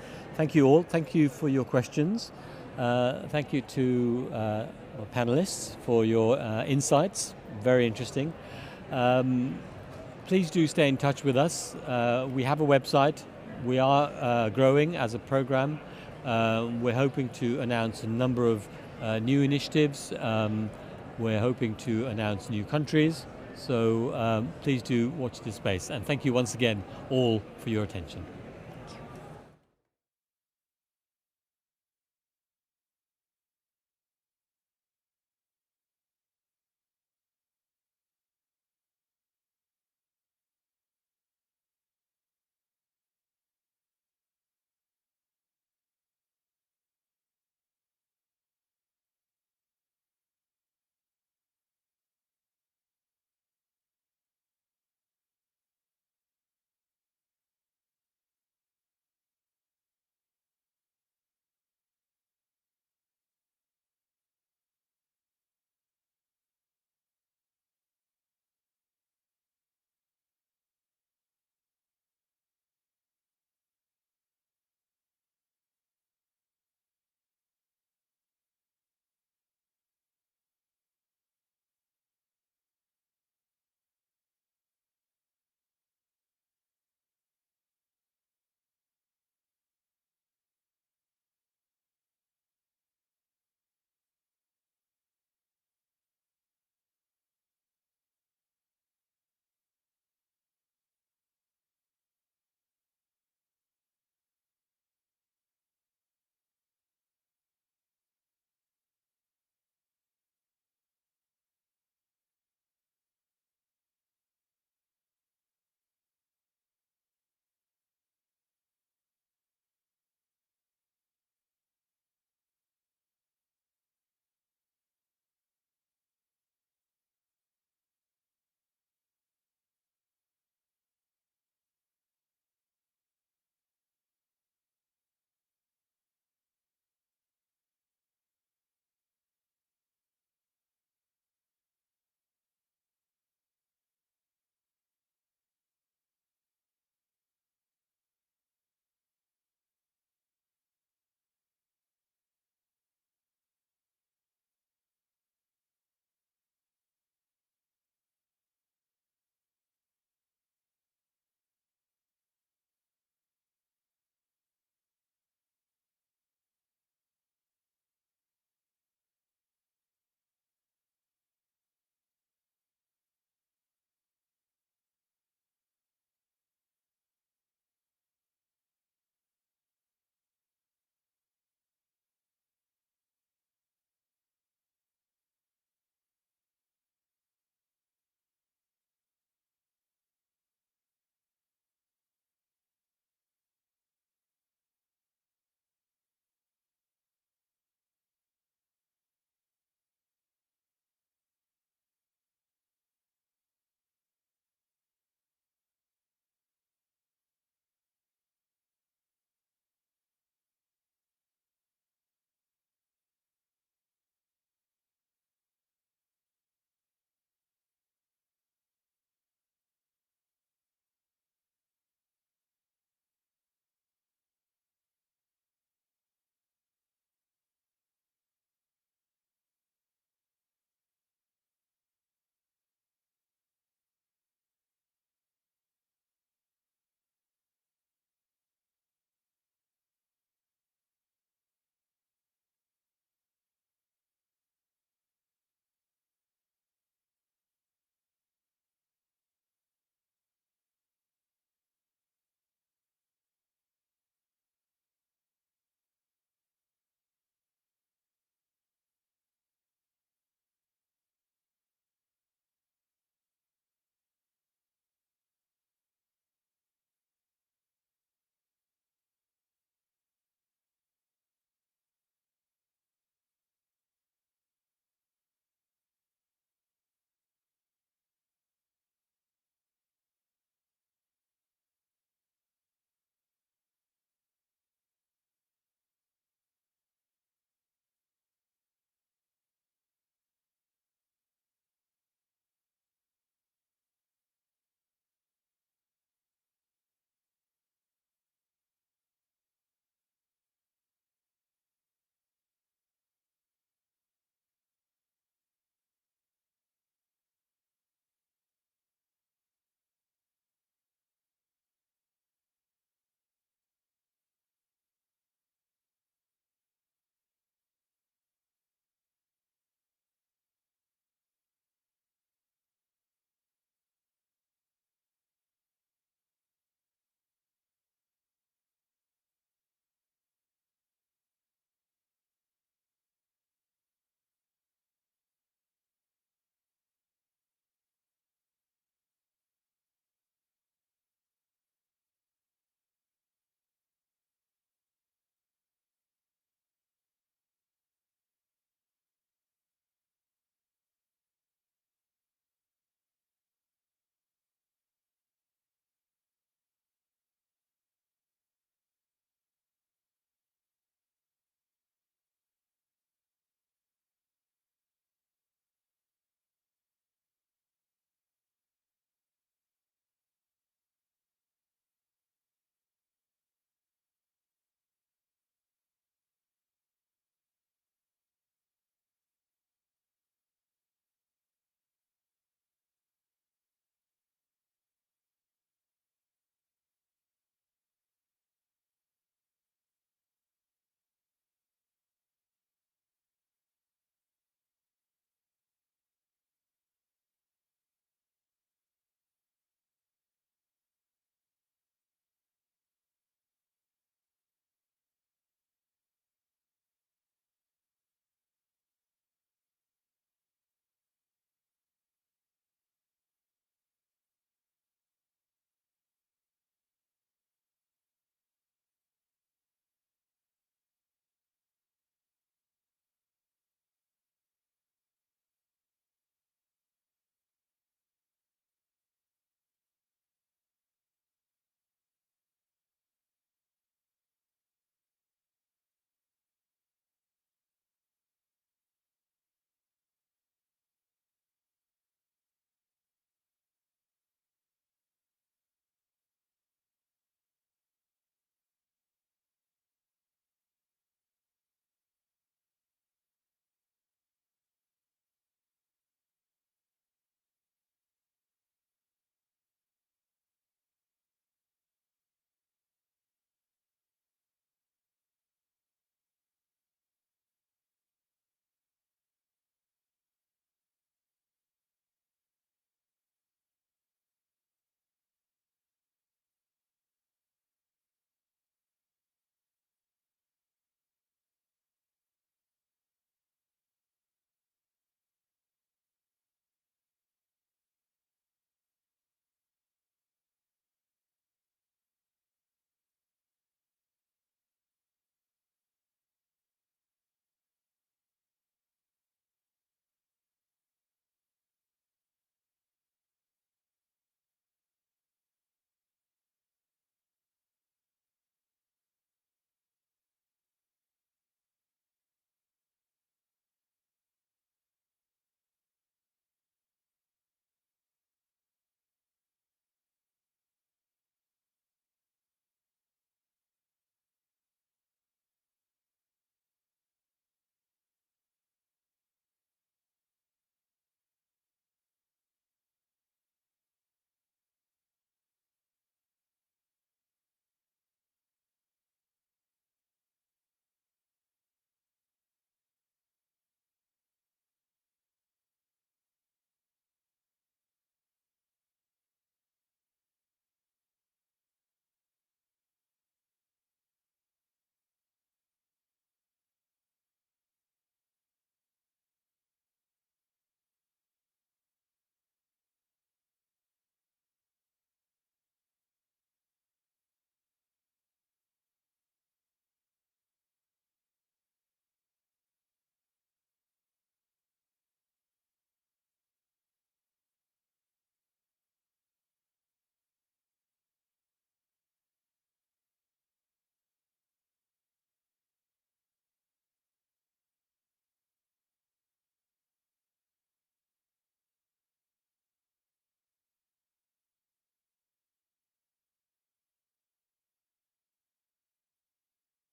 all. Thank you for your questions. Thank you to our panelists for your insights. Very interesting. Please do stay in touch with us. We have a website. We are growing as a program. We're hoping to announce a number of new initiatives. We're hoping to announce new countries. So please do watch this space. And thank you once again all for your attention.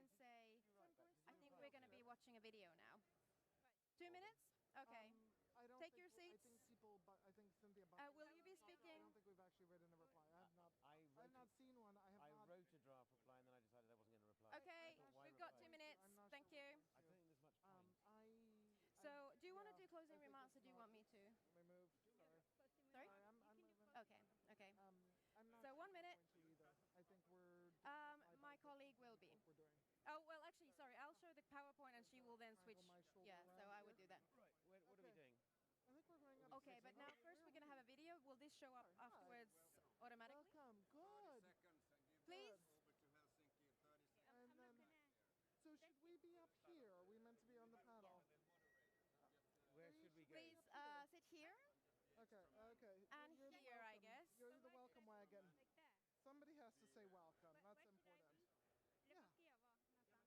can say, I think we're going to be watching a video now. 2 minutes? Okay. Take your seats. I think Cynthia. Will you be speaking? I don't think we've actually written a reply. I have not seen one. I wrote a draft reply and then I decided I wasn't going to reply. Okay, we've got 2 minutes. Thank you. I don't think there's much point. So, do you want to do closing remarks or do you want me to? Let me move. Sorry? I'm moving. Okay. I'm not So 1 minute. I think we're. My colleague will be. We're doing. Oh, well, actually, sorry. I'll show the PowerPoint and she will then switch. Yeah, so I would do that. Right. What are we doing? I think we're going up. Okay, but now first we're going to have a video. Will this show up afterwards automatically? Welcome. Good. Please. And then, so should we be up here? Are we meant to be on the panel? Where should we go? Please sit here. Okay. And here, I guess. You're the welcome wagon. Somebody has to say welcome. That's important. Yeah.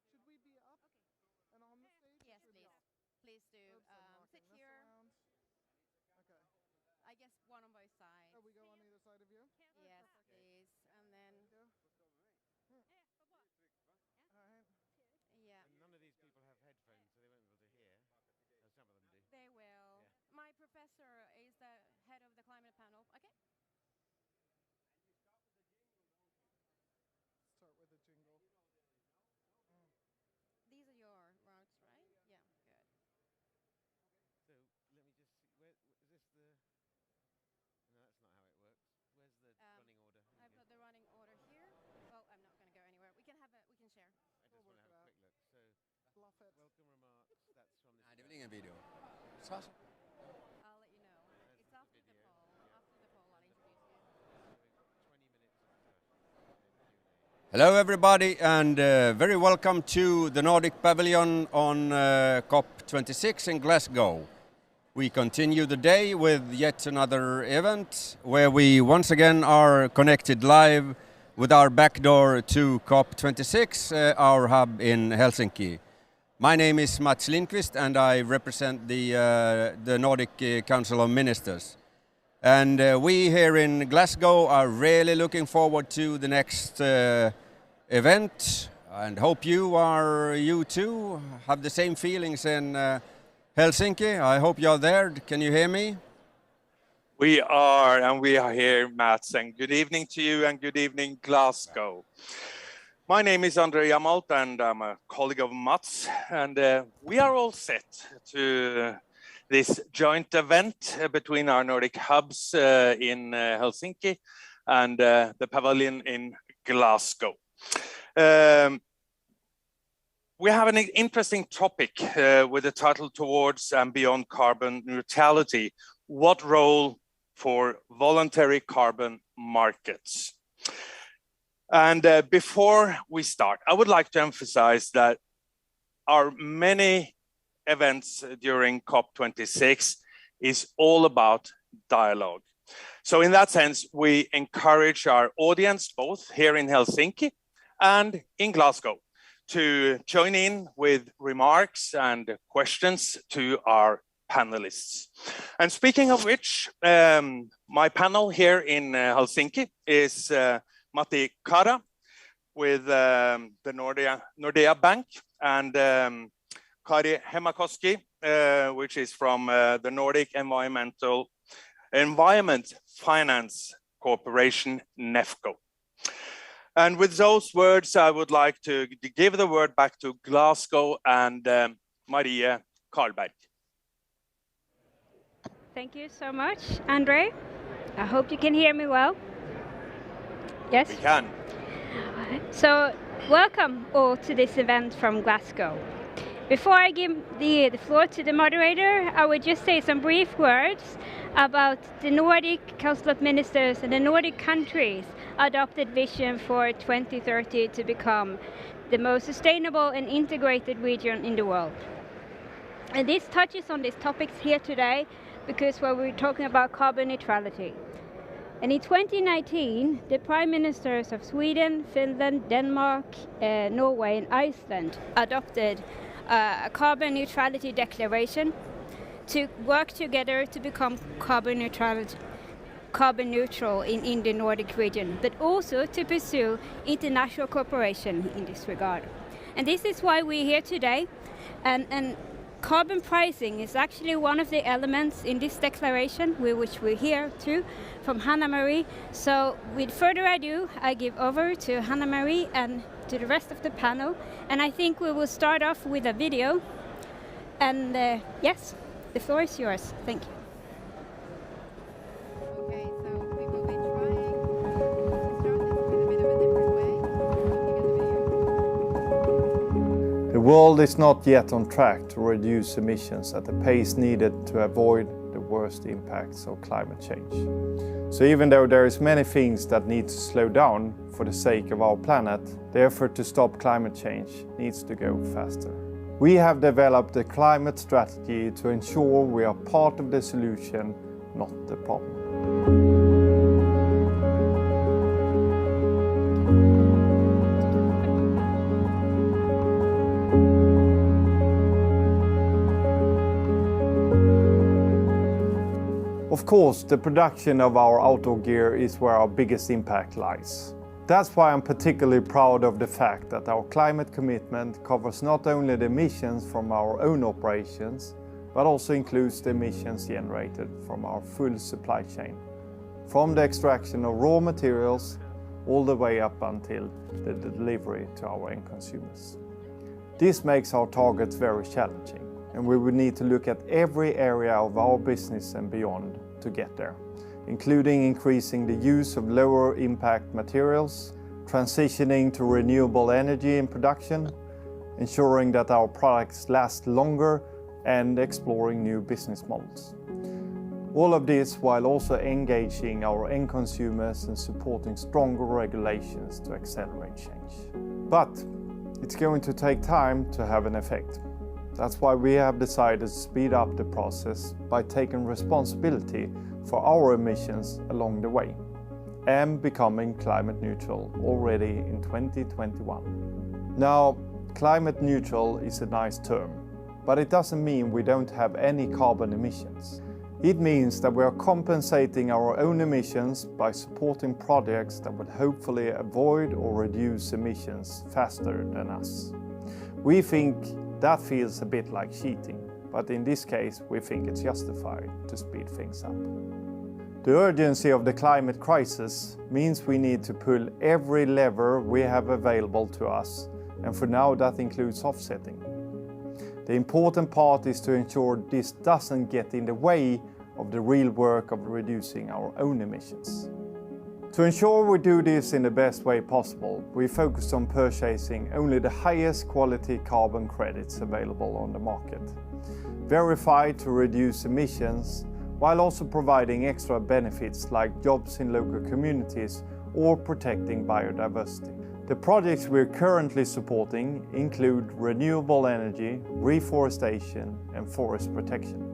Should we be up and on the stage? Yes, please. Please do. Sit here. Okay. I guess one on both sides. Oh, we go on either side of you? Yes, please. And then. All right. Yeah. And none of these people have headphones, so they won't be able to hear. Some of them do. They will. Yeah. My professor is the head of the climate panel. Okay. Start with a jingle. These are your routes, right? Yeah, good. So let me just see. Where is this the? No, that's not how it works. Where's the running order? I've got the running order here. Oh, I'm not going to go anywhere. We can have it. We can share. I just want to have a quick look. So, welcome remarks. That's from this. Det är väl ingen video? I'll let you know. It's after the poll. After the poll, I'll introduce you. 20 minutes. Hello everybody and very welcome to the Nordic Pavilion on COP26 in Glasgow. We continue the day with yet another event where we once again are connected live with our backdoor to COP26, our hub in Helsinki. My name is Mats Lindqvist and I represent the Nordic Council of Ministers. And we here in Glasgow are really looking forward to the next event and hope you too have the same feelings in Helsinki. I hope you're there. Can you hear me? We are here, Mats, and good evening to you and good evening, Glasgow. My name is Andre Jamalt and I'm a colleague of Mats, and we are all set to this joint event between our Nordic hubs in Helsinki and the pavilion in Glasgow. We have an interesting topic with the title Towards and Beyond Carbon Neutrality. What role for voluntary carbon markets? And before we start, I would like to emphasize that our many events during COP26 is all about dialogue. So in that sense, we encourage our audience, both here in Helsinki and in Glasgow, to join in with remarks and questions to our panelists. And speaking of which, my panel here in Helsinki is Matti Kara with the Nordea Bank, and Kari Hemakoski, which is from the Nordic Environment Finance Corporation, NEFCO. And with those words, I would like to give the word back to Glasgow and Maria Karlberg. Thank you so much, Andre. I hope you can hear me well. Yes? We can. So, welcome all to this event from Glasgow. Before I give the floor to the moderator, I would just say some brief words about the Nordic Council of Ministers and the Nordic countries' adopted vision for 2030 to become the most sustainable and integrated region in the world. And this touches on these topics here today because we're talking about carbon neutrality. And in 2019, the Prime Ministers of Sweden, Finland, Denmark, Norway and Iceland adopted a carbon neutrality declaration to work together to become carbon neutral in the Nordic region, but also to pursue international cooperation in this regard. And this is why we're here today. And carbon pricing is actually one of the elements in this declaration, which we're here too, from Hanna-Marie. So with further ado, I give over to Hanna-Marie and to the rest of the panel. And I think we will start off with a video. And yes, the floor is yours. Thank you. Okay, so we will be trying to start this with a bit of a different way. The world is not yet on track to reduce emissions at the pace needed to avoid the worst impacts of climate change. So even though there is many things that need to slow down for the sake of our planet, the effort to stop climate change needs to go faster. We have developed a climate strategy to ensure we are part of the solution, not the problem. Of course, the production of our outdoor gear is where our biggest impact lies. That's why I'm particularly proud of the fact that our climate commitment covers not only the emissions from our own operations, but also includes the emissions generated from our full supply chain, from the extraction of raw materials all the way up until the delivery to our end consumers. This makes our targets very challenging, and we will need to look at every area of our business and beyond to get there, including increasing the use of lower impact materials, transitioning to renewable energy in production, ensuring that our products last longer, and exploring new business models. All of this while also engaging our end consumers and supporting stronger regulations to accelerate change. But it's going to take time to have an effect. That's why we have decided to speed up the process by taking responsibility for our emissions along the way and becoming climate neutral already in 2021. Now, climate neutral is a nice term, but it doesn't mean we don't have any carbon emissions. It means that we are compensating our own emissions by supporting projects that would hopefully avoid or reduce emissions faster than us. We think that feels a bit like cheating, but in this case we think it's justified to speed things up. The urgency of the climate crisis means we need to pull every lever we have available to us, and for now that includes offsetting. The important part is to ensure this doesn't get in the way of the real work of reducing our own emissions. To ensure we do this in the best way possible, we focus on purchasing only the highest quality carbon credits available on the market, verified to reduce emissions, while also providing extra benefits like jobs in local communities or protecting biodiversity. The projects we're currently supporting include renewable energy, reforestation, and forest protection.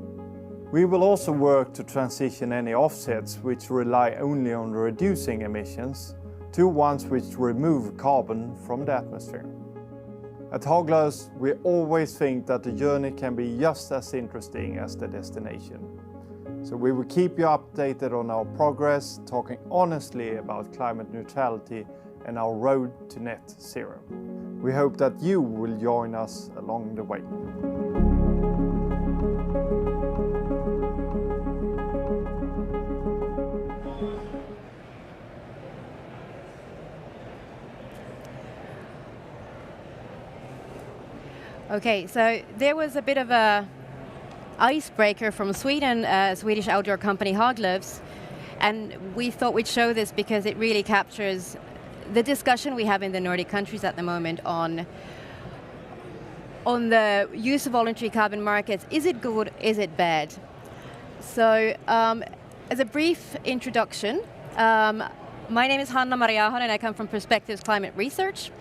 We will also work to transition any offsets which rely only on reducing emissions to ones which remove carbon from the atmosphere. At Haglöfs, we always think that the journey can be just as interesting as the destination. So we will keep you updated on our progress, talking honestly about climate neutrality and our road to net zero. We hope that you will join us along the way. Okay, so there was a bit of a icebreaker from Sweden, Swedish outdoor company Haglöfs, and we thought we'd show this because it really captures the discussion we have in the Nordic countries at the moment on the use of voluntary carbon markets. Is it good? Is it bad? So, as a brief introduction, my name is Hanna-Marie Ahonen and I come from Perspectives Climate Research.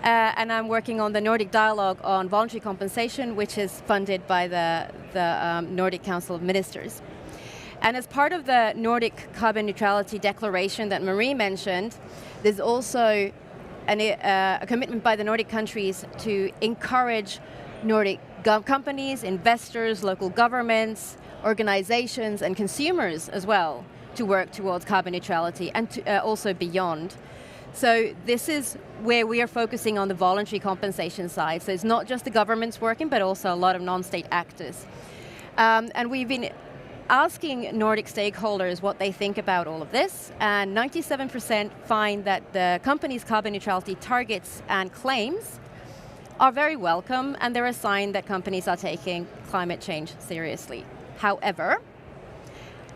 And I'm working on the Nordic Dialogue on Voluntary Compensation, which is funded by the Nordic Council of Ministers. And as part of the Nordic Carbon Neutrality Declaration that Marie mentioned, there's also a commitment by the Nordic countries to encourage Nordic companies, investors, local governments, organizations, and consumers as well to work towards carbon neutrality and also beyond. So this is where we are focusing on the voluntary compensation side. So it's not just the governments working, but also a lot of non-state actors. And we've been asking Nordic stakeholders what they think about all of this, and 97% find that the company's carbon neutrality targets and claims are very welcome, and they're a sign that companies are taking climate change seriously. However,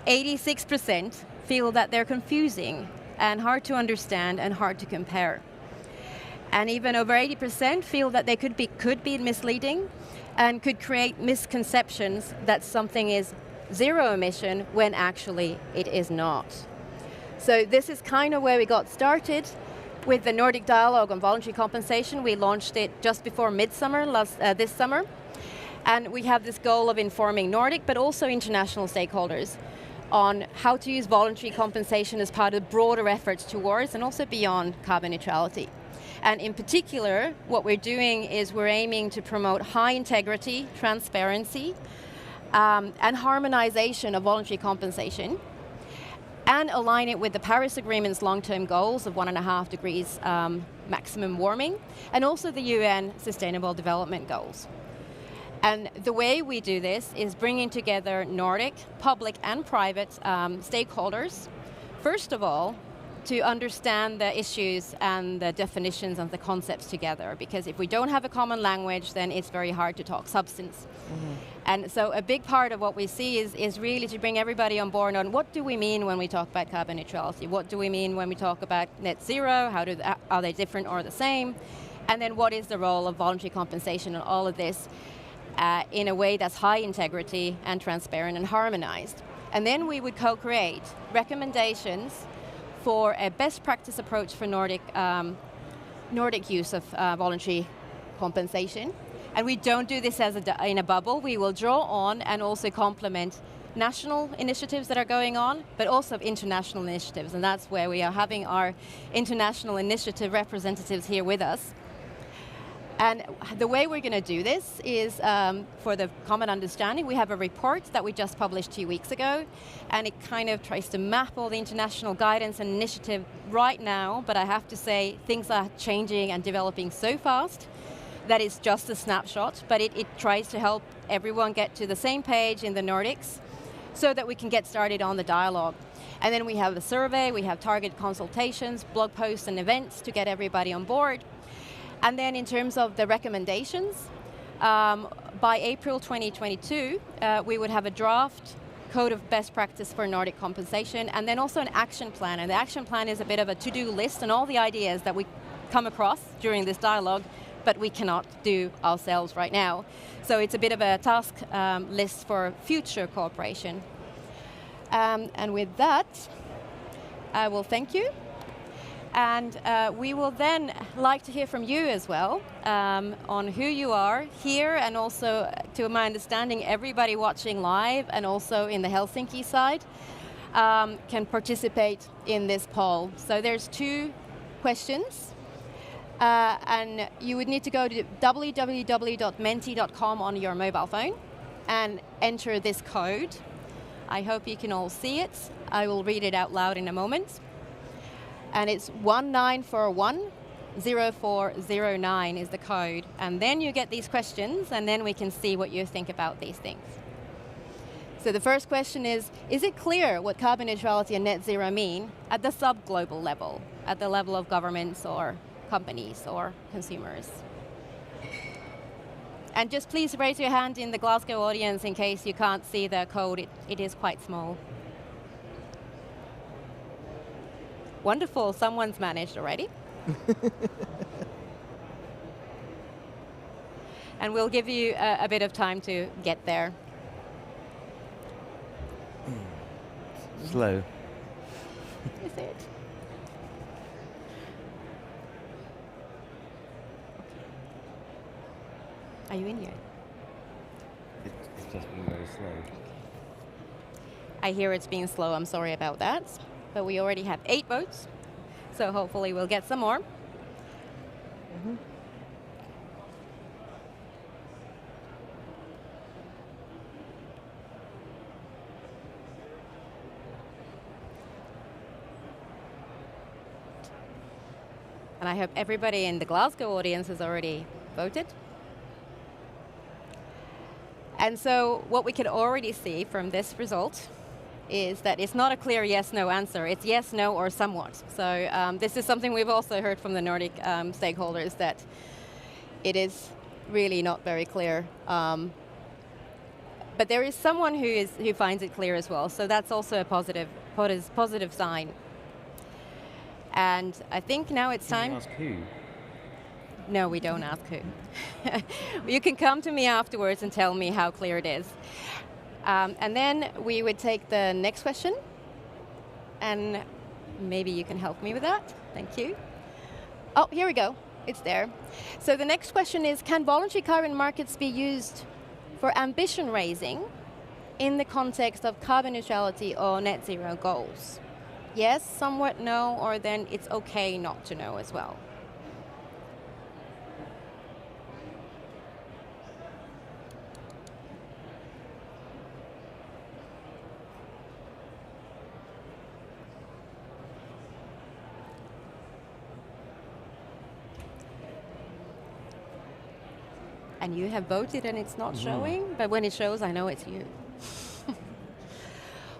86% feel that they're confusing and hard to understand and hard to compare. And even over 80% feel that they could be misleading and could create misconceptions that something is zero emission when actually it is not. So this is kind of where we got started with the Nordic Dialogue on Voluntary Compensation. We launched it just before midsummer this summer. And we have this goal of informing Nordic, but also international stakeholders on how to use voluntary compensation as part of broader efforts towards and also beyond carbon neutrality. And in particular, what we're doing is we're aiming to promote high integrity, transparency, and harmonization of voluntary compensation, and align it with the Paris Agreement's long-term goals of 1.5 degrees maximum warming, and also the UN Sustainable Development Goals. And the way we do this is bringing together Nordic, public and private stakeholders, first of all, to understand the issues and the definitions and the concepts together, because if we don't have a common language, then it's very hard to talk substance. Mm-hmm. And so a big part of what we see is really to bring everybody on board on what do we mean when we talk about carbon neutrality, what do we mean when we talk about net zero, are they different or the same, and then what is the role of voluntary compensation in all of this in a way that's high integrity and transparent and harmonized. And then we would co-create recommendations for a best practice approach for Nordic use of voluntary compensation. And we don't do this in a bubble. We will draw on and also complement national initiatives that are going on, but also international initiatives. And that's where we are having our international initiative representatives here with us. And the way we're going to do this is, for the common understanding, we have a report that we just published 2 weeks ago, and it kind of tries to map all the international guidance and initiative right now, but I have to say things are changing and developing so fast that it's just a snapshot, but it tries to help everyone get to the same page in the Nordics so that we can get started on the dialogue. And then we have the survey, we have target consultations, blog posts and events to get everybody on board. And then in terms of the recommendations, by April 2022, we would have a draft code of best practice for Nordic compensation, and then also an action plan. And the action plan is a bit of a to-do list and all the ideas that we come across during this dialogue, but we cannot do ourselves right now. So it's a bit of a task list for future cooperation. And with that, I will thank you. And we will then like to hear from you as well on who you are here, and also, to my understanding, everybody watching live and also in the Helsinki side can participate in this poll. So there's 2 questions, and you would need to go to www.menti.com on your mobile phone and enter this code. I hope you can all see it. I will read it out loud in a moment. And it's 19410409 is the code. And then you get these questions, and then we can see what you think about these things. So the first question is it clear what carbon neutrality and net zero mean at the sub-global level, at the level of governments or companies or consumers? And just please raise your hand in the Glasgow audience in case you can't see the code. It is quite small. Wonderful, someone's managed already. And we'll give you a bit of time to get there. Slow. Is it? Are you in yet? It's just been very slow. I hear it's being slow, I'm sorry about that. But we already have 8 votes, so hopefully we'll get some more. Mm-hmm. And I hope everybody in the Glasgow audience has already voted. And so what we can already see from this result is that it's not a clear yes-no answer. It's yes, no, or somewhat. So this is something we've also heard from the Nordic stakeholders, that it is really not very clear. But there is someone who finds it clear as well. So that's also a positive sign. And I think now it's time. Can you ask who? No, we don't ask who. You can come to me afterwards and tell me how clear it is. And then we would take the next question. And maybe you can help me with that. Thank you. Oh, here we go. It's there. So the next question is, can voluntary carbon markets be used for ambition raising in the context of carbon neutrality or net zero goals? Yes, somewhat no, or then it's okay not to know as well. And you have voted and it's not showing, but when it shows, I know it's you.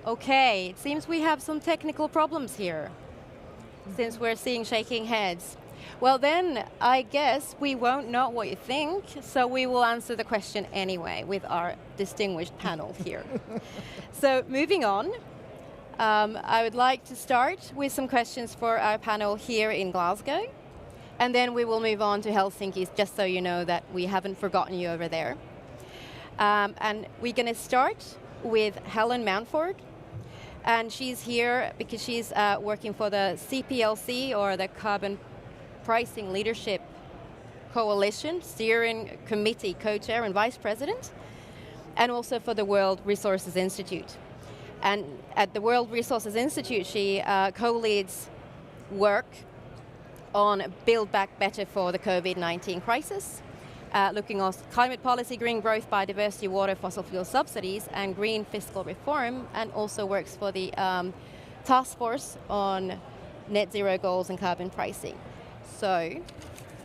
Okay, it seems we have some technical problems here, since we're seeing shaking heads. Well then, I guess we won't know what you think, so we will answer the question anyway with our distinguished panel here. So moving on, I would like to start with some questions for our panel here in Glasgow. And then we will move on to Helsinki, just so you know that we haven't forgotten you over there. And we're going to start with Helen Mountford. And she's here because she's working for the CPLC, or the Carbon Pricing Leadership Coalition, steering committee co-chair and vice president, and also for the World Resources Institute. And at the World Resources Institute, she co-leads work on Build Back Better for the COVID-19 crisis, looking at climate policy, green growth, biodiversity, water, fossil fuel subsidies, and green fiscal reform, and also works for the task force on net zero goals and carbon pricing. So,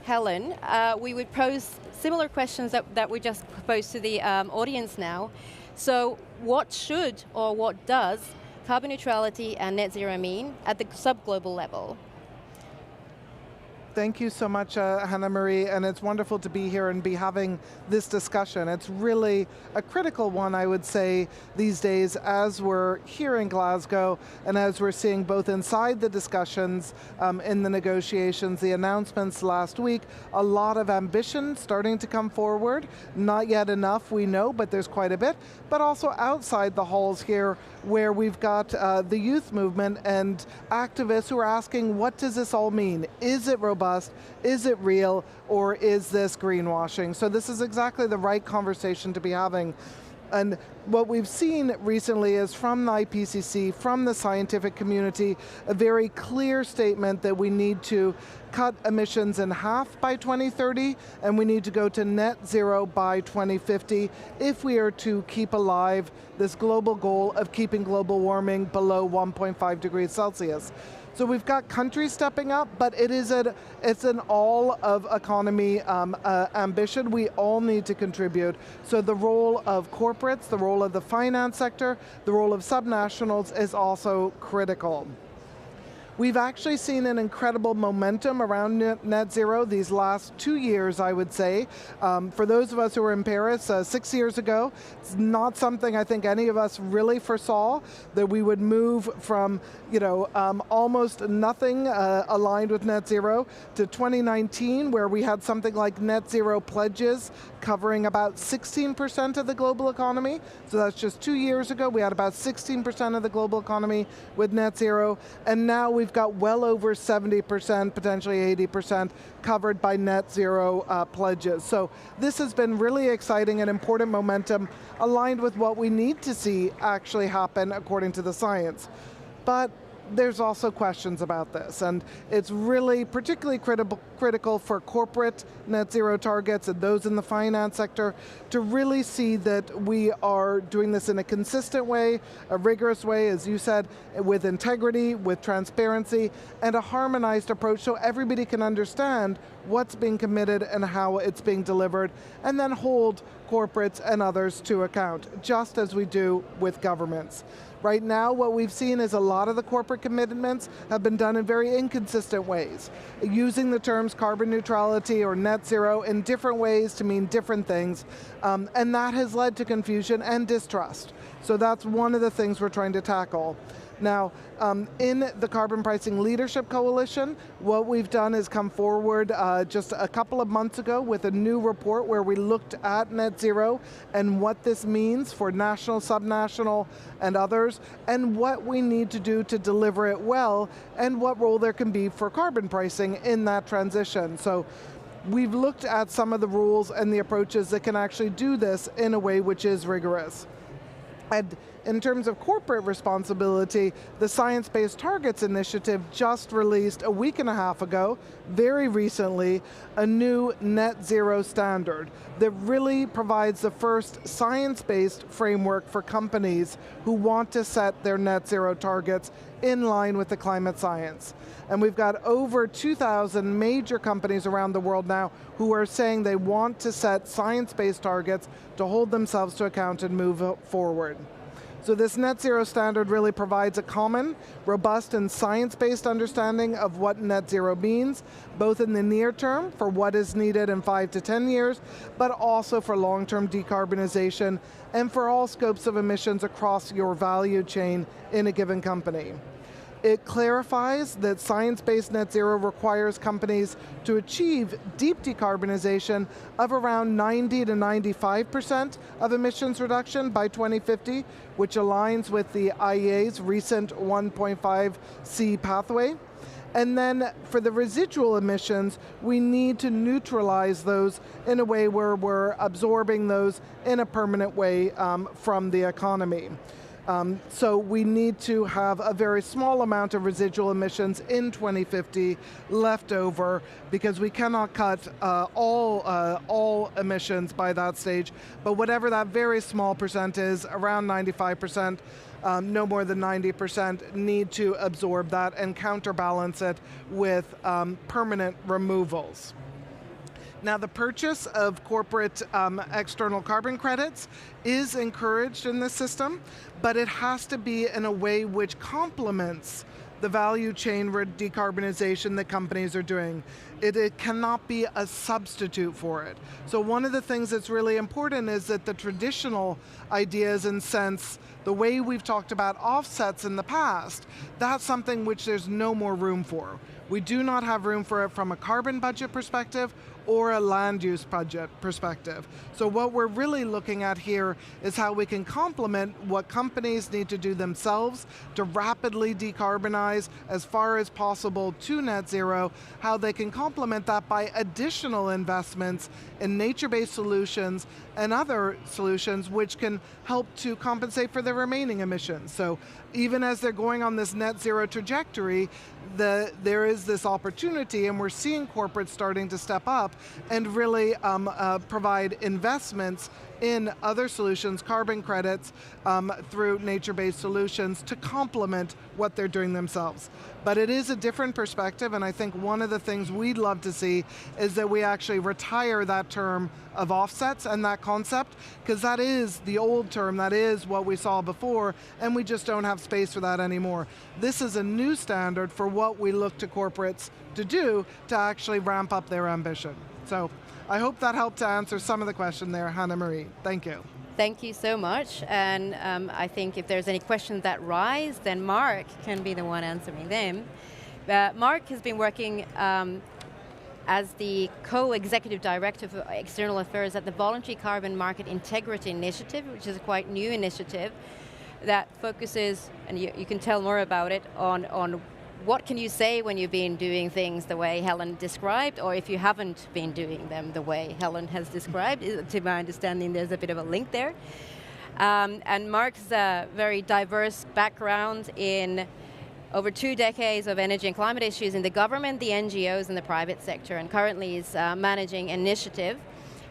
Helen, we would pose similar questions that we just posed to the audience now. So, what should or what does carbon neutrality and net zero mean at the sub-global level? Thank you so much, Hannah-Marie, and it's wonderful to be here and be having this discussion. It's really a critical one, I would say, these days, as we're here in Glasgow and as we're seeing both inside the discussions, in the negotiations, the announcements last week, a lot of ambition starting to come forward. Not yet enough, we know, but there's quite a bit. But also outside the halls here, where we've got the youth movement and activists who are asking, what does this all mean? Is it robust? Is it real, or is this greenwashing? So this is exactly the right conversation to be having. And what we've seen recently is from the IPCC, from the scientific community, a very clear statement that we need to cut emissions in half by 2030, and we need to go to net zero by 2050 if we are to keep alive this global goal of keeping global warming below 1.5 degrees Celsius. So we've got countries stepping up, but it's an all of economy ambition. We all need to contribute. So the role of corporates, the role of the finance sector, the role of subnationals is also critical. We've actually seen an incredible momentum around net zero these last 2 years, I would say. For those of us who were in Paris 6 years ago, it's not something I think any of us really foresaw, that we would move from almost nothing aligned with net zero to 2019, where we had something like net zero pledges covering about 16% of the global economy. So that's just 2 years ago. We had about 16% of the global economy with net zero, and now we've got well over 70%, potentially 80% covered by net zero pledges. So this has been really exciting and important momentum aligned with what we need to see actually happen according to the science. But there's also questions about this, and it's really particularly critical for corporate net zero targets and those in the finance sector to really see that we are doing this in a consistent way, a rigorous way, as you said, with integrity, with transparency, and a harmonized approach so everybody can understand what's being committed and how it's being delivered, and then hold corporates and others to account, just as we do with governments. Right now, what we've seen is a lot of the corporate commitments have been done in very inconsistent ways, using the terms carbon neutrality or net zero in different ways to mean different things, and that has led to confusion and distrust. So that's one of the things we're trying to tackle. Now, in the Carbon Pricing Leadership Coalition, what we've done is come forward just a couple of months ago with a new report where we looked at net zero and what this means for national, subnational, and others, and what we need to do to deliver it well, and what role there can be for carbon pricing in that transition. So we've looked at some of the rules and the approaches that can actually do this in a way which is rigorous. And in terms of corporate responsibility, the Science Based Targets Initiative just released a week and a half ago, very recently, a new net zero standard that really provides the first science-based framework for companies who want to set their net zero targets in line with the climate science. And we've got over 2,000 major companies around the world now who are saying they want to set science-based targets to hold themselves to account and move forward. So this net zero standard really provides a common, robust, and science-based understanding of what net zero means, both in the near term for what is needed in 5 to 10 years, but also for long-term decarbonization and for all scopes of emissions across your value chain in a given company. It clarifies that science-based net zero requires companies to achieve deep decarbonization of around 90 to 95% of emissions reduction by 2050, which aligns with the IEA's recent 1.5C pathway. And then for the residual emissions, we need to neutralize those in a way where we're absorbing those in a permanent way from the economy. So we need to have a very small amount of residual emissions in 2050 left over, because we cannot cut all emissions by that stage, but whatever that very small percent is, around 95%, no more than 90%, need to absorb that and counterbalance it with permanent removals. Now, the purchase of corporate external carbon credits is encouraged in this system, but it has to be in a way which complements the value chain decarbonization that companies are doing. It cannot be a substitute for it. So one of the things that's really important is that the traditional ideas and sense, the way we've talked about offsets in the past, that's something which there's no more room for. We do not have room for it from a carbon budget perspective or a land use budget perspective. So what we're really looking at here is how we can complement what companies need to do themselves to rapidly decarbonize as far as possible to net zero, how they can complement that by additional investments in nature-based solutions and other solutions which can help to compensate for the remaining emissions. So even as they're going on this net zero trajectory, there is this opportunity, and we're seeing corporates starting to step up and really provide investments in other solutions, carbon credits, through nature-based solutions to complement what they're doing themselves. But it is a different perspective, and I think one of the things we'd love to see is that we actually retire that term of offsets and that concept, because that is the old term, that is what we saw before, and we just don't have space for that anymore. This is a new standard for what we look to corporates to do to actually ramp up their ambition. So I hope that helped to answer some of the question there, Hannah Marie. Thank you. Thank you so much. And I think if there's any questions that rise, then Mark can be the one answering them. Mark has been working as the co-executive director for external affairs at the Voluntary Carbon Market Integrity Initiative, which is a quite new initiative that focuses, and you can tell more about it, on what can you say when you've been doing things the way Helen described, or if you haven't been doing them the way Helen has described. To my understanding, there's a bit of a link there. And Mark's a very diverse background in over 2 decades of energy and climate issues in the government, the NGOs, and the private sector, and currently is managing an initiative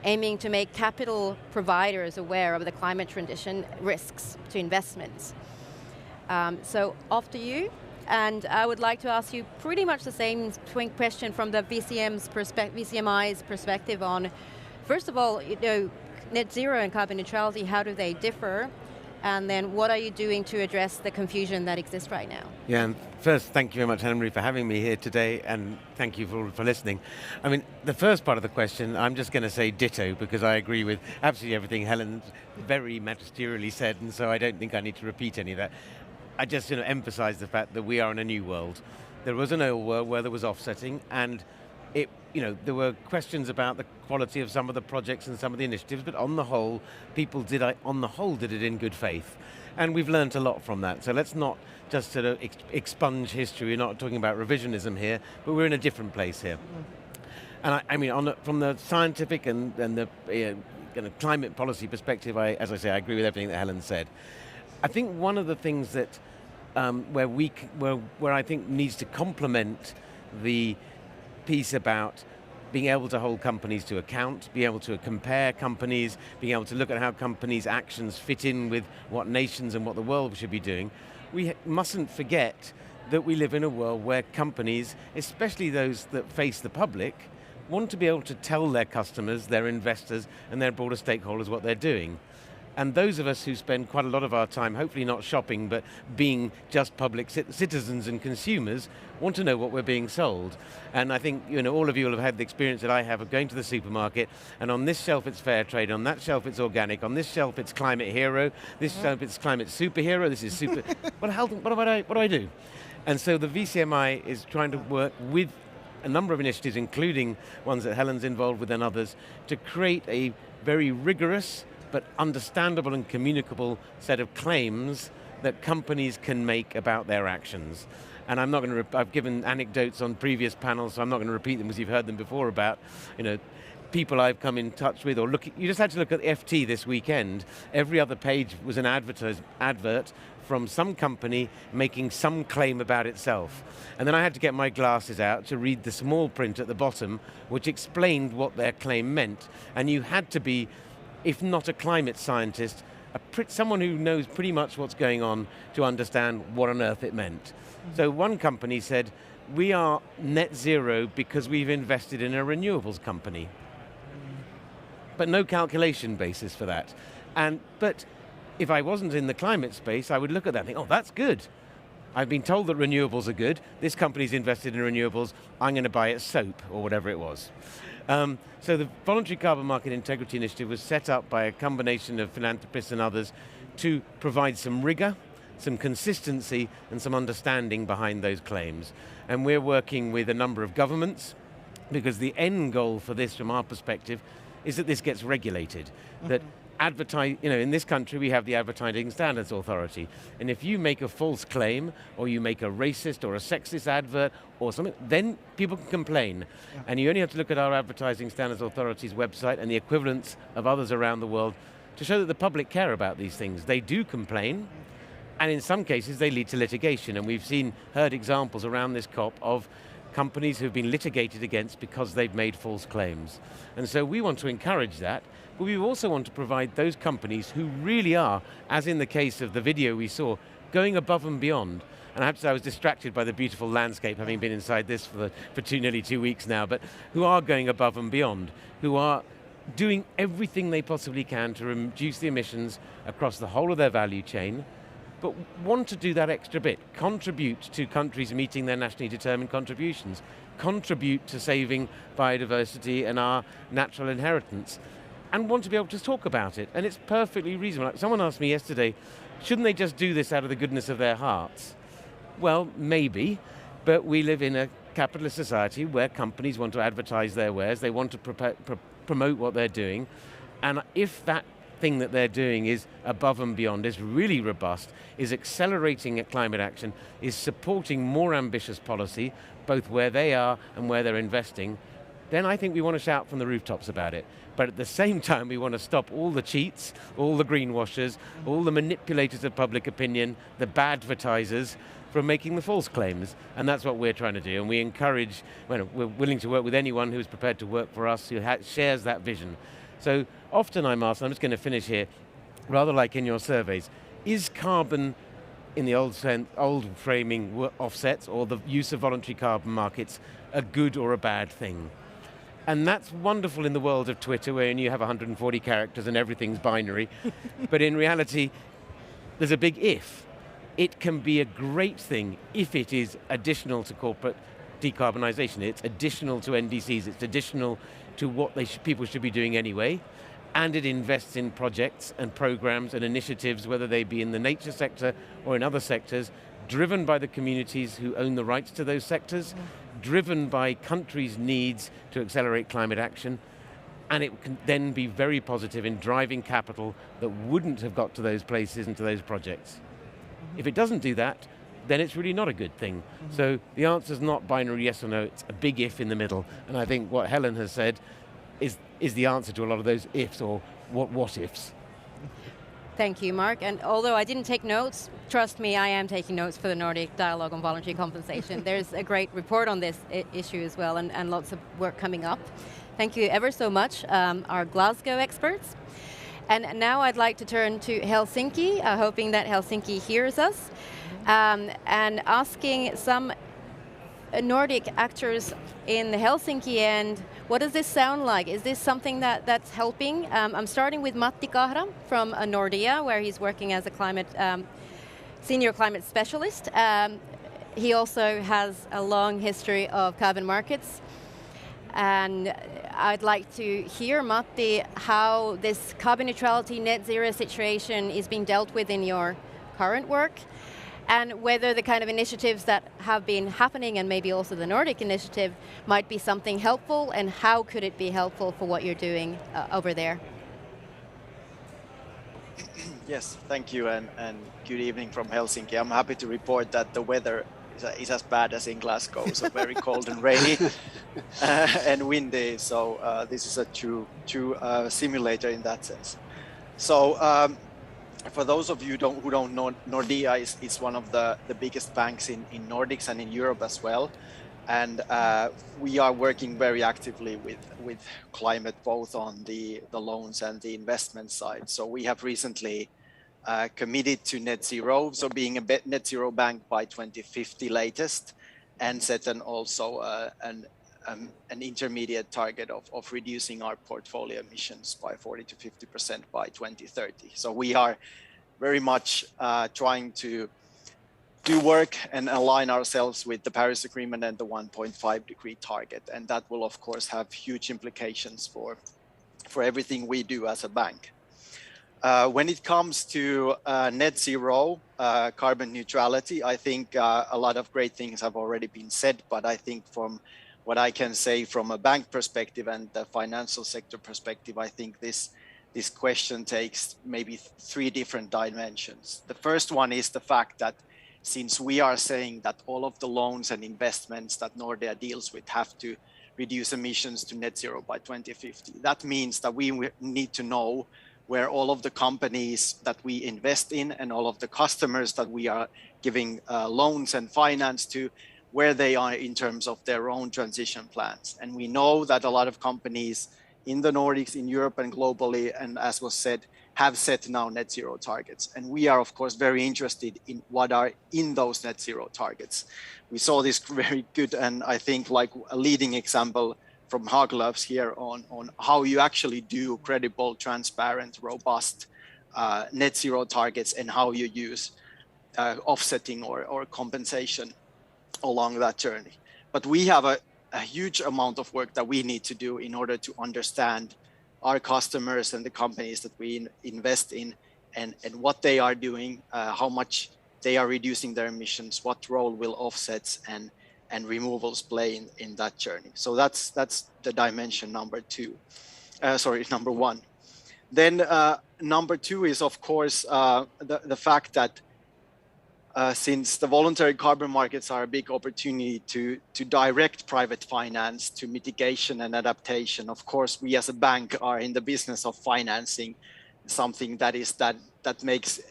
aiming to make capital providers aware of the climate transition risks to investments. So off to you, and I would like to ask you pretty much the same question from the VCMI's perspective on, first of all, net zero and carbon neutrality, how do they differ? And then what are you doing to address the confusion that exists right now? Yeah, and first, thank you very much, Hannah-Marie, for having me here today, and thank you for listening. I mean, the first part of the question, I'm just going to say ditto, because I agree with absolutely everything Helen very magisterially said, and so I don't think I need to repeat any of that. I just emphasize the fact that we are in a new world. There was an old world where there was offsetting, and there were questions about the quality of some of the projects and some of the initiatives, but on the whole, people did it in good faith. And we've learned a lot from that. So let's not just sort of expunge history. We're not talking about revisionism here, but we're in a different place here. And I mean, from the scientific and the climate policy perspective, as I say, I agree with everything that Helen said. I think one of the things that where I think needs to complement the piece about being able to hold companies to account, being able to compare companies, being able to look at how companies' actions fit in with what nations and what the world should be doing. We mustn't forget that we live in a world where companies, especially those that face the public, want to be able to tell their customers, their investors, and their broader stakeholders what they're doing. And those of us who spend quite a lot of our time, hopefully not shopping, but being just public citizens and consumers, want to know what we're being sold. And I think all of you will have had the experience that I have of going to the supermarket, and on this shelf it's fair trade, on that shelf it's organic, on this shelf it's climate hero, this shelf it's climate superhero, this is super... what do I do? And so the VCMI is trying to work with a number of initiatives, including ones that Helen's involved with and others, to create a very rigorous but understandable and communicable set of claims that companies can make about their actions. And I'm not going to, I've given anecdotes on previous panels, so I'm not going to repeat them because you've heard them before about, people I've come in touch with, or you just had to look at FT this weekend. Every other page was an advert from some company making some claim about itself. And then I had to get my glasses out to read the small print at the bottom, which explained what their claim meant. And you had to be, if not a climate scientist, someone who knows pretty much what's going on to understand what on earth it meant. Mm-hmm. So one company said, we are net zero because we've invested in a renewables company. But no calculation basis for that. But if I wasn't in the climate space, I would look at that and think, oh, that's good. I've been told that renewables are good. This company's invested in renewables. I'm going to buy it soap, or whatever it was. So the Voluntary Carbon Market Integrity Initiative was set up by a combination of philanthropists and others to provide some rigor, some consistency, and some understanding behind those claims. And we're working with a number of governments, because the end goal for this, from our perspective, is that this gets regulated. Mm-hmm. That in this country we have the Advertising Standards Authority, and if you make a false claim, or you make a racist or a sexist advert or something, then people can complain. Yeah. And you only have to look at our Advertising Standards Authority's website and the equivalents of others around the world to show that the public care about these things. They do complain, and in some cases they lead to litigation, and we've heard examples around this COP of companies who've been litigated against because they've made false claims. And so we want to encourage that, but we also want to provide those companies who really are, as in the case of the video we saw, going above and beyond. And I have to say I was distracted by the beautiful landscape, having been inside this for nearly 2 weeks now, but who are going above and beyond, who are doing everything they possibly can to reduce the emissions across the whole of their value chain, but want to do that extra bit, contribute to countries meeting their nationally determined contributions, contribute to saving biodiversity and our natural inheritance, and want to be able to talk about it. And it's perfectly reasonable. Someone asked me yesterday, shouldn't they just do this out of the goodness of their hearts? Well, maybe, but we live in a capitalist society where companies want to advertise their wares, they want to promote what they're doing, and if that thing that they're doing is above and beyond, is really robust, is accelerating climate action, is supporting more ambitious policy, both where they are and where they're investing, then I think we want to shout from the rooftops about it. But at the same time, we want to stop all the cheats, all the greenwashers, all the manipulators of public opinion, the bad advertisers, from making the false claims. And that's what we're trying to do. And we encourage, well, we're willing to work with anyone who's prepared to work for us, who shares that vision. So often I'm asked, and I'm just going to finish here, rather like in your surveys, is carbon in the old framing offsets or the use of voluntary carbon markets a good or a bad thing? And that's wonderful in the world of Twitter, where you have 140 characters and everything's binary. But in reality, there's a big if. It can be a great thing if it is additional to corporate decarbonisation. It's additional to NDCs. It's additional to what people should be doing anyway. And it invests in projects and programs and initiatives, whether they be in the nature sector or in other sectors, driven by the communities who own the rights to those sectors, driven by countries' needs to accelerate climate action, and it can then be very positive in driving capital that wouldn't have got to those places and to those projects. If it doesn't do that, then it's really not a good thing. So the answer is not binary yes or no, it's a big if in the middle. And I think what Helen has said is the answer to a lot of those ifs or what ifs. Thank you, Mark. And although I didn't take notes, trust me, I am taking notes for the Nordic Dialogue on Voluntary Compensation. There's a great report on this issue as well, and lots of work coming up. Thank you ever so much, our Glasgow experts. And now I'd like to turn to Helsinki, hoping that Helsinki hears us, and asking some Nordic actors in the Helsinki end, what does this sound like? Is this something that's helping? I'm starting with Matti Kahra from Nordea, where he's working as a senior climate specialist. He also has a long history of carbon markets. And I'd like to hear, Matti, how this carbon neutrality, net zero situation is being dealt with in your current work, and whether the kind of initiatives that have been happening, and maybe also the Nordic initiative, might be something helpful, and how could it be helpful for what you're doing over there? Yes, thank you, and good evening from Helsinki. I'm happy to report that the weather is as bad as in Glasgow, so very cold and rainy and windy. So this is a true simulator in that sense. So for those of you who don't know, Nordea is one of the biggest banks in Nordics and in Europe as well. And we are working very actively with climate, both on the loans and the investment side. So we have recently committed to net zero, so being a net zero bank by 2050 latest, and set an intermediate target of reducing our portfolio emissions by 40 to 50% by 2030. So we are very much trying to do work and align ourselves with the Paris Agreement and the 1.5 degree target, and that will of course have huge implications for everything we do as a bank. When it comes to net zero, carbon neutrality, I think a lot of great things have already been said, but I think from what I can say from a bank perspective and the financial sector perspective, I think this question takes maybe three different dimensions. The first one is the fact that since we are saying that all of the loans and investments that Nordea deals with have to reduce emissions to net zero by 2050, that means that we need to know where all of the companies that we invest in and all of the customers that we are giving loans and finance to, where they are in terms of their own transition plans. And we know that a lot of companies in the Nordics, in Europe and globally, and as was said, have set now net zero targets. And we are of course very interested in what are in those net zero targets. We saw this very good, and I think like a leading example from Haglöfs here on how you actually do credible, transparent, robust net zero targets, and how you use offsetting or compensation along that journey. But we have a huge amount of work that we need to do in order to understand our customers and the companies that we invest in, and what they are doing, how much they are reducing their emissions, what role will offsets and removals play in that journey. So that's the dimension number one. Then number two is of course the fact that since the voluntary carbon markets are a big opportunity to direct private finance to mitigation and adaptation, of course we as a bank are in the business of financing something that makes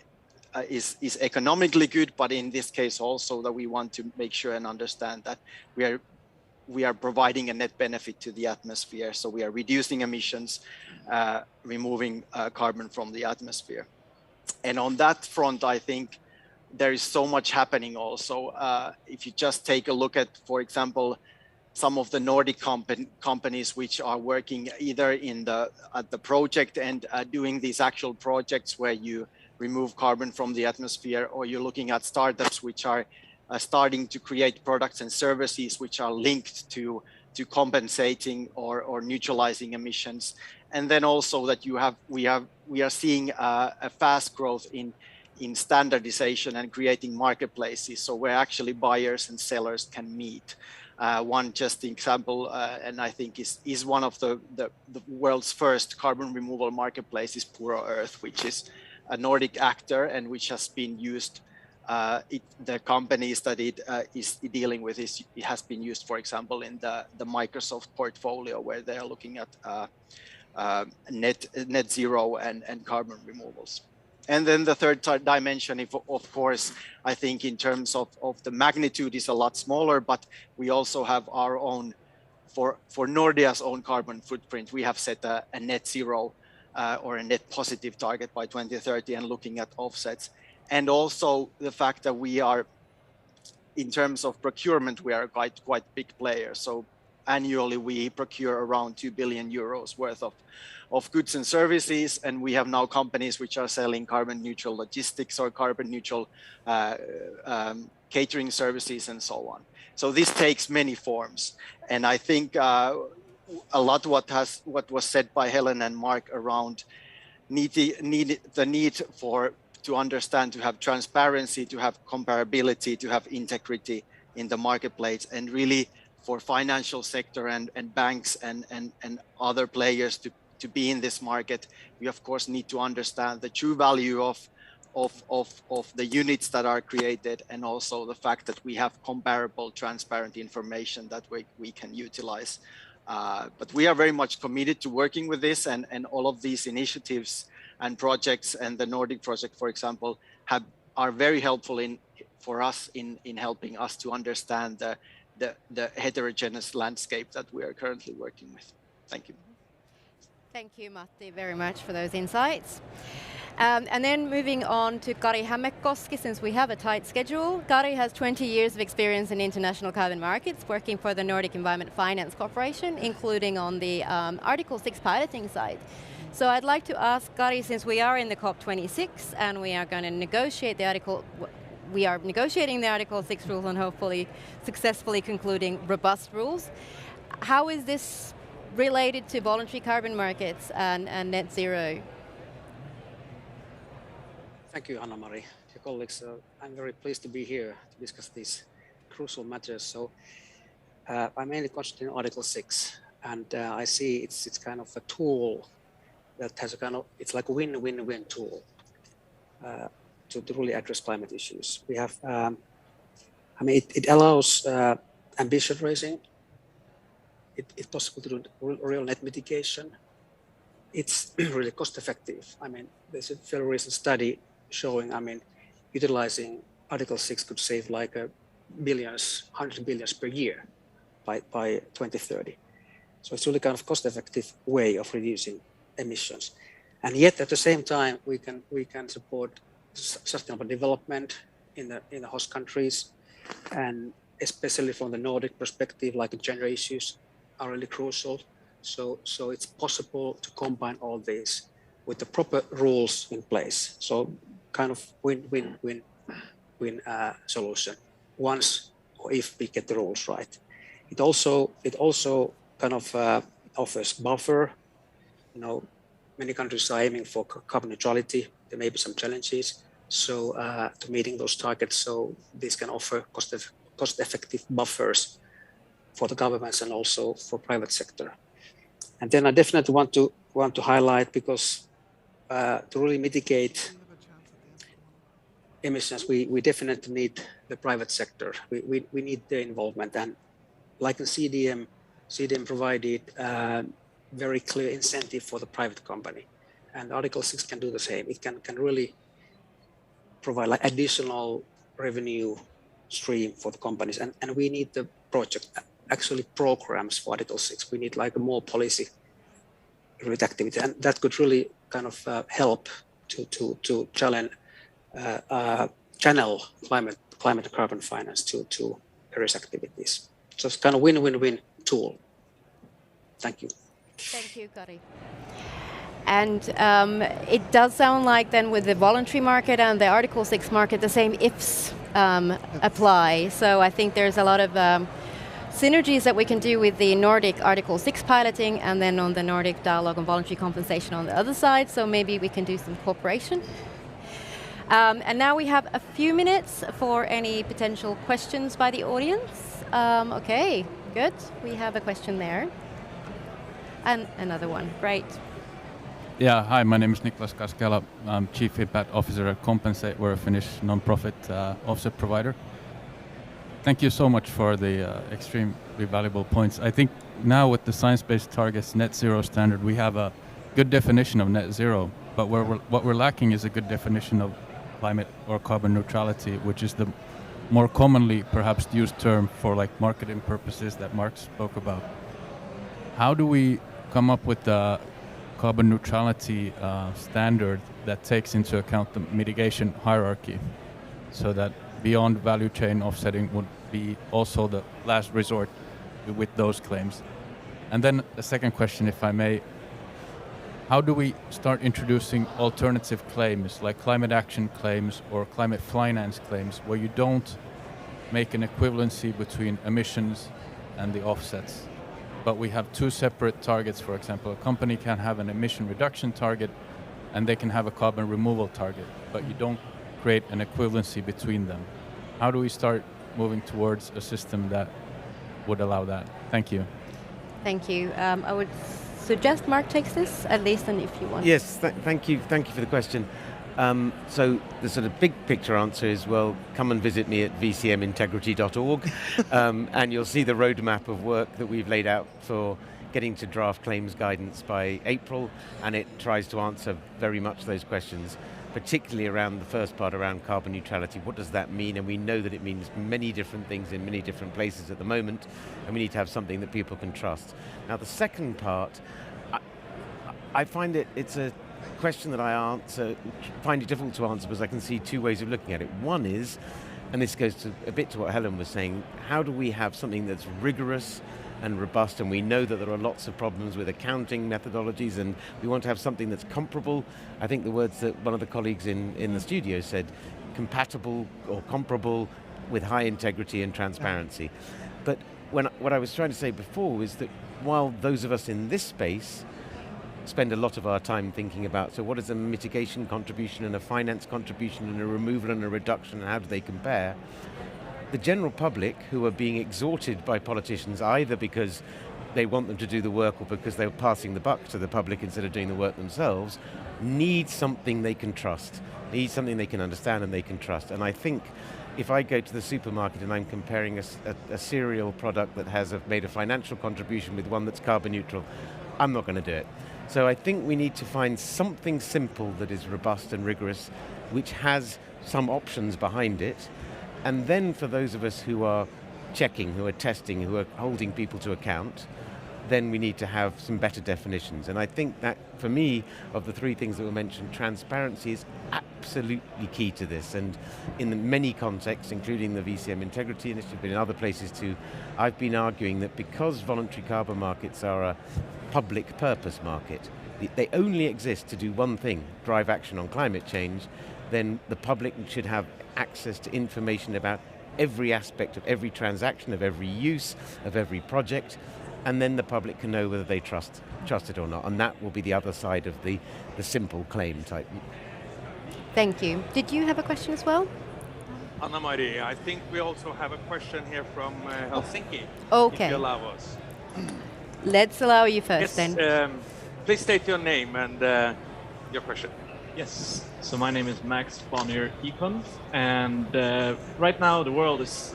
is economically good, but in this case also that we want to make sure and understand that we are providing a net benefit to the atmosphere. So we are reducing emissions, removing carbon from the atmosphere. And on that front, I think there is so much happening also. If you just take a look at, for example, some of the Nordic companies which are working either at the project and doing these actual projects where you remove carbon from the atmosphere, or you're looking at startups which are starting to create products and services which are linked to compensating or neutralizing emissions. And then also that we are seeing a fast growth in standardization and creating marketplaces, so where actually buyers and sellers can meet. One just example, and I think is one of the world's first carbon removal marketplace is Puro-Earth, which is a Nordic actor and which has been used. The companies that it is dealing with it has been used, for example, in the Microsoft portfolio, where they are looking at net zero and carbon removals. And then the third dimension, of course, I think in terms of the magnitude is a lot smaller, but we also have our own, for Nordea's own carbon footprint, we have set a net zero or a net positive target by 2030 and looking at offsets. And also the fact that we are, in terms of procurement, we are quite big players. So annually we procure around 2 billion euros worth of goods and services, and we have now companies which are selling carbon neutral logistics or carbon neutral catering services and so on. So this takes many forms, and I think a lot what was said by Helen and Mark around the need to understand, to have transparency, to have comparability, to have integrity in the marketplace, and really for financial sector and banks and other players to be in this market, we of course need to understand the true value of the units that are created, and also the fact that we have comparable, transparent information that we can utilize. But we are very much committed to working with this, and all of these initiatives and projects, and the Nordic project, for example, are very helpful for us in helping us to understand the heterogeneous landscape that we are currently working with. Thank you. Thank you, Matti, very much for those insights. And then moving on to Kari Hämeenkoski, since we have a tight schedule. Kari has 20 years of experience in international carbon markets, working for the Nordic Environment Finance Corporation, including on the Article 6 piloting side. So I'd like to ask Kari, since we are in the COP26 and we are going to negotiate the article, we are negotiating the Article 6 rules and hopefully successfully concluding robust rules. How is this related to voluntary carbon markets and net zero? Thank you, Hanna-Mari. Dear colleagues, I'm very pleased to be here to discuss these crucial matters. So I'm mainly concentrating on Article 6, and I see it's kind of a tool that has a kind of, it's like a win-win-win tool to really address climate issues. We have, it allows ambition raising. It's possible to do real net mitigation. It's really cost effective. There's a very recent study showing, utilizing Article 6 could save like hundreds of billions per year by 2030. So it's really kind of cost effective way of reducing emissions. And yet at the same time, we can support sustainable development in the host countries, and especially from the Nordic perspective, like gender issues are really crucial. So it's possible to combine all these with the proper rules in place. So kind of win-win-win solution once or if we get the rules right. It also kind of offers buffer. Many countries are aiming for carbon neutrality. There may be some challenges to meeting those targets. So this can offer cost-effective buffers for the governments and also for private sector. And then I definitely want to highlight, because to really mitigate emissions, we definitely need the private sector. We need their involvement, and like in CDM provided very clear incentive for the private company, and Article 6 can do the same. It can really provide like additional revenue stream for the companies, and we need the project actually programs for Article 6. We need like a more policy related activity, and that could really kind of help to channel climate and carbon finance to various activities. So it's kind of win-win-win tool. Thank you. Thank you, Kari. And it does sound like then with the voluntary market and the Article 6 market, the same ifs apply. So I think there's a lot of synergies that we can do with the Nordic Article 6 piloting and then on the Nordic dialogue on voluntary compensation on the other side. So maybe we can do some cooperation. And now we have a few minutes for any potential questions by the audience. Okay, good. We have a question there. And another one, great. Yeah, hi, my name is Niklas Kaskela. I'm Chief Impact Officer at Compensate. We're a Finnish non-profit offset provider. Thank you so much for the extremely valuable points. I think now with the science-based targets net zero standard, we have a good definition of net zero, but what we're lacking is a good definition of climate or carbon neutrality, which is the more commonly perhaps used term for like marketing purposes that Mark spoke about. How do we come up with the carbon neutrality standard that takes into account the mitigation hierarchy so that beyond value chain offsetting would be also the last resort with those claims? And then a second question, if I may, how do we start introducing alternative claims like climate action claims or climate finance claims where you don't make an equivalency between emissions and the offsets, but we have two separate targets? For example, a company can have an emission reduction target and they can have a carbon removal target, but you don't create an equivalency between them. How do we start moving towards a system that would allow that? Thank you. Thank you. I would suggest Mark takes this, at least, and if you want. Yes, thank you for the question. So the sort of big picture answer is, well, come and visit me at vcmintegrity.org and you'll see the roadmap of work that we've laid out for getting to draft claims guidance by April, and it tries to answer very much those questions, particularly around the first part around carbon neutrality. What does that mean? And we know that it means many different things in many different places at the moment, and we need to have something that people can trust. Now the second part, I find it's a question that I find it difficult to answer because I can see two ways of looking at it. One is, and this goes to a bit to what Helen was saying, how do we have something that's rigorous and robust? And we know that there are lots of problems with accounting methodologies, and we want to have something that's comparable. I think the words that one of the colleagues in the studio said, compatible or comparable with high integrity and transparency. But what I was trying to say before was that while those of us in this space spend a lot of our time thinking about, so what is a mitigation contribution and a finance contribution and a removal and a reduction, and how do they compare? The general public, who are being exhorted by politicians either because they want them to do the work or because they're passing the buck to the public instead of doing the work themselves, need something they can trust, need something they can understand and they can trust. And I think if I go to the supermarket and I'm comparing a cereal product that has made a financial contribution with one that's carbon neutral, I'm not going to do it. So I think we need to find something simple that is robust and rigorous, which has some options behind it. And then for those of us who are checking, who are testing, who are holding people to account, then we need to have some better definitions. And I think that, for me, of the three things that were mentioned, transparency is absolutely key to this. And in many contexts, including the VCM Integrity Initiative, but in other places too, I've been arguing that because voluntary carbon markets are a public purpose market, they only exist to do one thing, drive action on climate change, then the public should have access to information about every aspect of every transaction, of every use, of every project, and then the public can know whether they trust it or not. And that will be the other side of the simple claim type. Thank you. Did you have a question as well? Anna-Maria, I think we also have a question here from Helsinki. Okay. If you allow us. Let's allow you first then. Please state your name and your question. Yes, so my name is Max Bonnier Econ, and right now the world is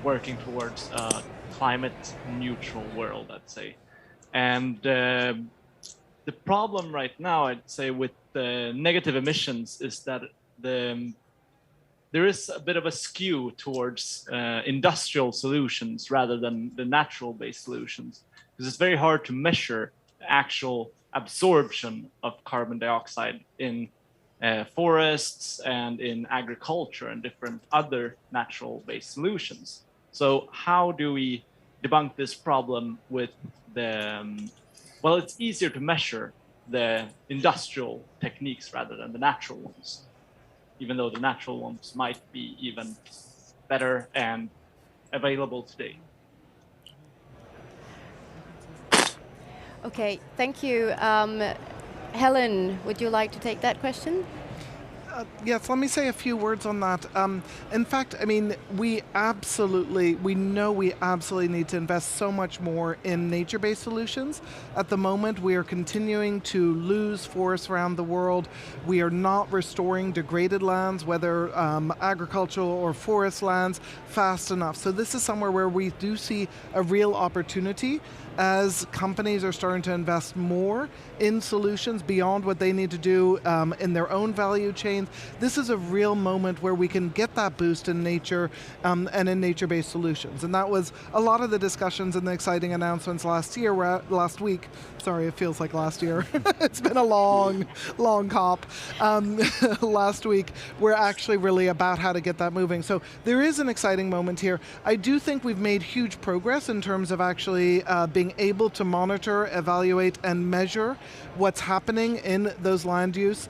working towards a climate neutral world, I'd say. And the problem right now, I'd say, with the negative emissions is that the there is a bit of a skew towards industrial solutions rather than the natural-based solutions, because it's very hard to measure the actual absorption of carbon dioxide in forests and in agriculture and different other natural-based solutions. So how do we debunk this problem with the, well, it's easier to measure the industrial techniques rather than the natural ones, even though the natural ones might be even better and available today. Okay, thank you. Helen, would you like to take that question? Yes, let me say a few words on that. In fact, I mean, we know we absolutely need to invest so much more in nature-based solutions. At the moment, we are continuing to lose forests around the world. We are not restoring degraded lands, whether agricultural or forest lands, fast enough. So this is somewhere where we do see a real opportunity as companies are starting to invest more in solutions beyond what they need to do in their own value chains. This is a real moment where we can get that boost in nature and in nature-based solutions. And that was a lot of the discussions and the exciting announcements last week. Sorry, it feels like last year. It's been a long COP. Last week, we're actually really about how to get that moving. So there is an exciting moment here. I do think we've made huge progress in terms of actually being able to monitor, evaluate, and measure what's happening in those land use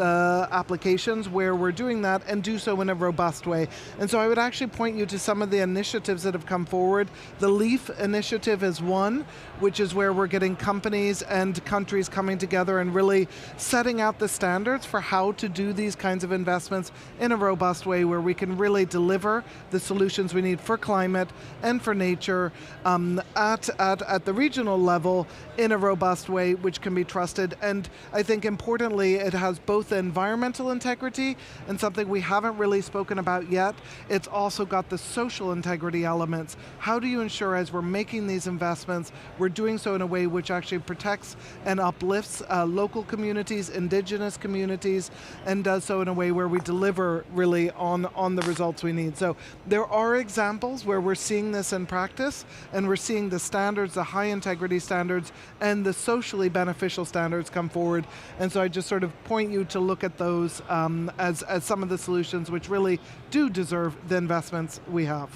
applications where we're doing that, and do so in a robust way. And so I would actually point you to some of the initiatives that have come forward. The LEAF initiative is one, which is where we're getting companies and countries coming together and really setting out the standards for how to do these kinds of investments in a robust way where we can really deliver the solutions we need for climate and for nature at the regional level in a robust way which can be trusted. And I think importantly, it has both the environmental integrity and something we haven't really spoken about yet. It's also got the social integrity elements. How do you ensure as we're making these investments, we're doing so in a way which actually protects and uplifts local communities, indigenous communities, and does so in a way where we deliver really on the results we need. So there are examples where we're seeing this in practice, and we're seeing the standards, the high integrity standards, and the socially beneficial standards come forward. And so I just sort of point you to look at those as some of the solutions which really do deserve the investments we have.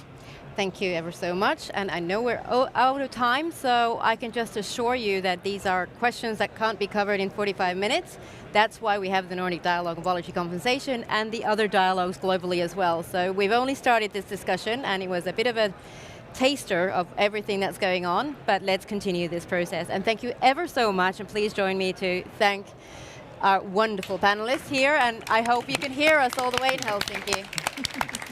Thank you ever so much, and I know we're out of time, so I can just assure you that these are questions that can't be covered in 45 minutes. That's why we have the Nordic Dialogue on Voluntary Compensation and the other dialogues globally as well. So we've only started this discussion, and it was a bit of a taster of everything that's going on, but let's continue this process. And thank you ever so much, and please join me to thank our wonderful panelists here, and I hope you can hear us all the way in Helsinki.